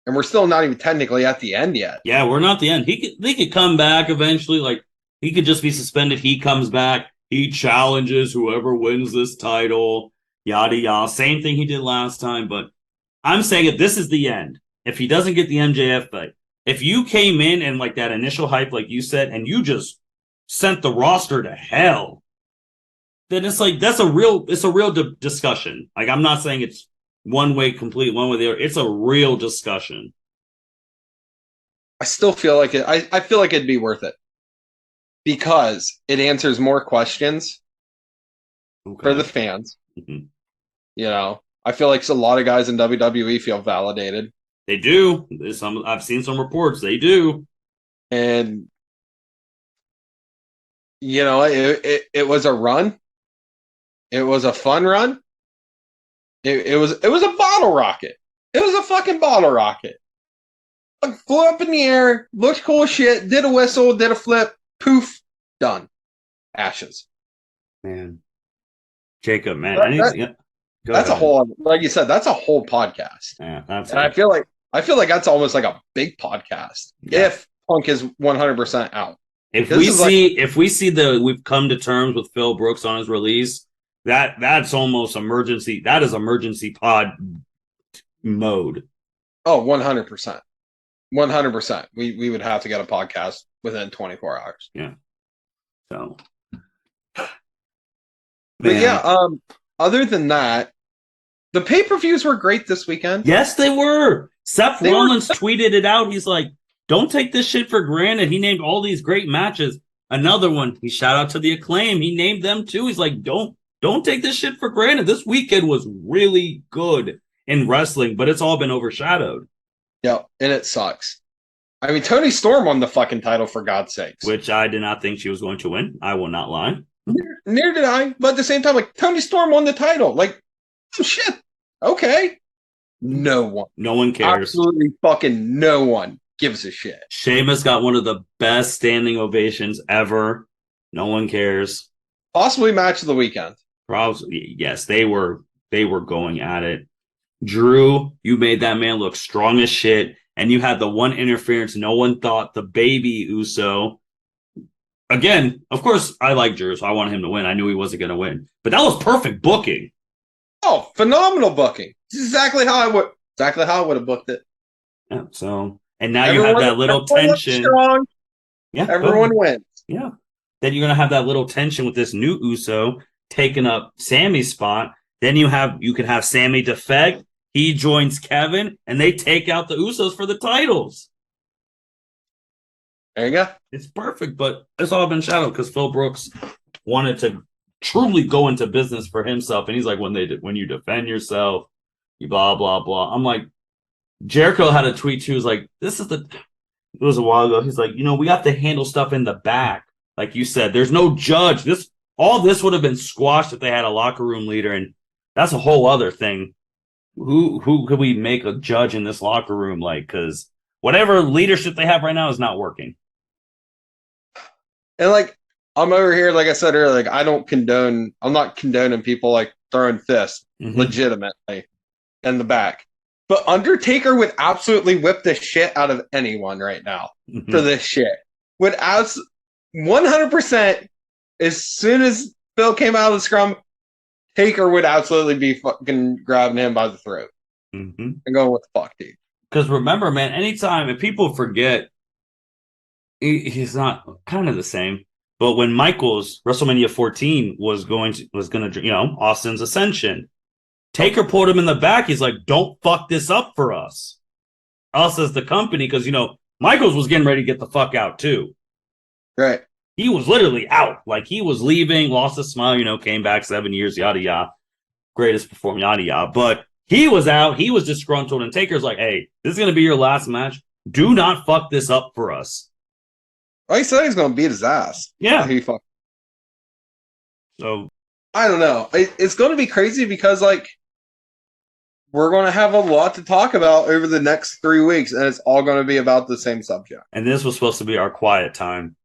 and we're still not even technically at the end yet. Yeah, we're not the end. They could come back eventually. Like, he could just be suspended. He comes back. He challenges whoever wins this title. Yada, yada. Same thing he did last time. But I'm saying if this is the end, if he doesn't get the MJF fight, if you came in and like that initial hype, like you said, and you just sent the roster to hell, then it's like, it's a real discussion. Like, I'm not saying it's one way complete, one way the other. It's a real discussion. I still feel like it. I feel like it'd be worth it because it answers more questions for the fans. You know, I feel like a lot of guys in WWE feel validated. They do. I've seen some reports. They do. And, you know, it was a run. It was a fun run. It was a bottle rocket. It was a fucking bottle rocket. Like, flew up in the air, looked cool as shit, did a whistle, did a flip, poof, done. Ashes. Man. Jacob, man. That's a whole, like you said, that's a whole podcast. Yeah, and I feel like that's almost like a big podcast. Yeah. If Punk is 100% out. If we see we've come to terms with Phil Brooks on his release, that's almost emergency. That is emergency pod mode. Oh, 100%. 100%. We would have to get a podcast within 24 hours. Yeah. So. But yeah, other than that, the pay-per-views were great this weekend. Yes, they were. Seth Rollins tweeted it out. He's like, don't take this shit for granted. He named all these great matches. Another one. He shout out to the Acclaim. He named them too. He's like, don't take this shit for granted. This weekend was really good in wrestling, but it's all been overshadowed. Yeah, and it sucks. I mean, Tony Storm won the fucking title, for God's sakes. Which I did not think she was going to win. I will not lie. Neither did I. But at the same time, like, Tony Storm won the title. Like, shit. Okay. No one cares. Absolutely fucking no one gives a shit. Sheamus got one of the best standing ovations ever. No one cares. Possibly match of the weekend. Probably, yes. They were going at it. Drew, you made that man look strong as shit. And you had the one interference no one thought, the baby Uso. Again, of course, I like Drew, so I wanted him to win. I knew he wasn't going to win. But that was perfect booking. Oh, phenomenal booking. This is exactly how I would have booked it. Yeah, so, and now you have that little tension. Strong. Yeah, everyone wins. Yeah. Then you're going to have that little tension with this new Uso taking up Sammy's spot. Then you can have Sammy defect. He joins Kevin, and they take out the Usos for the titles. There you go. It's perfect, but it's all been shadowed because Phil Brooks wanted to truly go into business for himself, and he's like, when you defend yourself, you blah blah blah. I'm like, Jericho had a tweet too. He was like, it was a while ago. He's like, we have to handle stuff in the back, like you said. There's no judge. All this would have been squashed if they had a locker room leader, and that's a whole other thing. Who could we make a judge in this locker room? Like, because whatever leadership they have right now is not working. And like, I'm over here, like I said earlier, like I'm not condoning people like throwing fists legitimately in the back. But Undertaker would absolutely whip the shit out of anyone right now for this shit. 100%, as soon as Phil came out of the scrum, Taker would absolutely be fucking grabbing him by the throat and going, what the fuck, dude? Because remember, man, anytime, and people forget, he's not kind of the same. But when Michaels WrestleMania 14 was going to Austin's Ascension, Taker pulled him in the back. He's like, "Don't fuck this up for us as the company," because Michaels was getting ready to get the fuck out too. Right. He was literally out. Like, he was leaving, lost his smile, came back 7 years, yada, yada. Greatest performer, yada, yada. But he was out. He was disgruntled. And Taker's like, hey, this is going to be your last match. Do not fuck this up for us. Well, he said he's going to beat his ass. Yeah. So, I don't know. It's going to be crazy because, like, we're going to have a lot to talk about over the next 3 weeks. And it's all going to be about the same subject. And this was supposed to be our quiet time.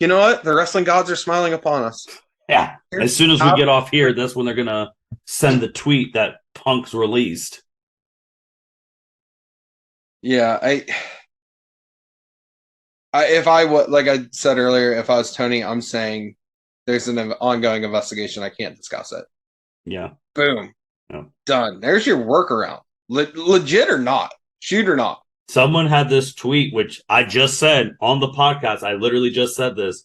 You know what? The wrestling gods are smiling upon us. Yeah. As soon as we get off here, that's when they're going to send the tweet that Punk's released. Yeah. If I would, like I said earlier, if I was Tony, I'm saying there's an ongoing investigation. I can't discuss it. Yeah. Boom. Yeah. Done. There's your workaround. Legit or not. Shoot or not. Someone had this tweet, which I just said on the podcast. I literally just said this.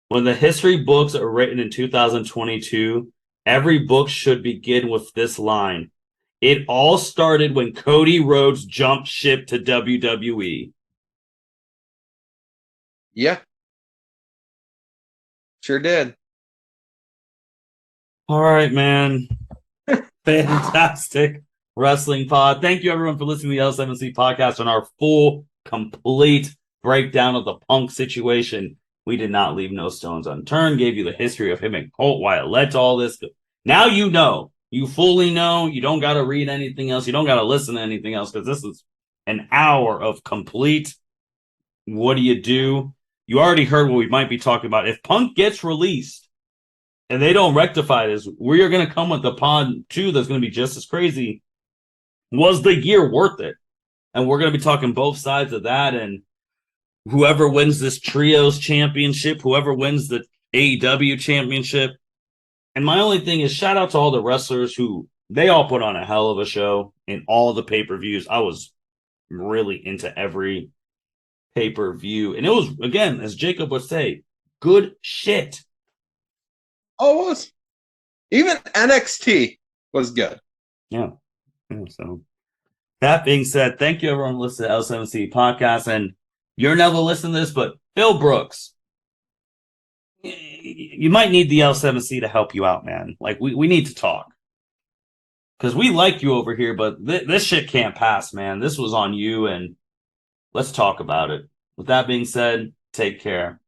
When the history books are written in 2022, every book should begin with this line. It all started when Cody Rhodes jumped ship to WWE. Yeah. Sure did. All right, man. Fantastic wrestling pod. Thank you, everyone, for listening to the L7C podcast on our full, complete breakdown of the Punk situation. We did not leave no stones unturned, gave you the history of him and Colt, why it led to all this. Now you know. You fully know. You don't got to read anything else. You don't got to listen to anything else because this is an hour of complete what do you do? You already heard what we might be talking about. If Punk gets released and they don't rectify this, we are going to come with the pod 2 that's going to be just as crazy. Was the year worth it? And we're going to be talking both sides of that. And whoever wins this trios championship, whoever wins the AEW championship. And my only thing is shout out to all the wrestlers who they all put on a hell of a show in all the pay-per-views. I was really into every pay-per-view. And it was, again, as Jacob would say, good shit. Oh, it was. Even NXT was good. Yeah. So that being said, thank you everyone for listening to L7C podcast. And You're never listening to this, but Phil Brooks, you might need the L7C to help you out, man. Like we need to talk because we like you over here, but this shit can't pass, man. This was on you, and let's talk about it. With that being said, take care.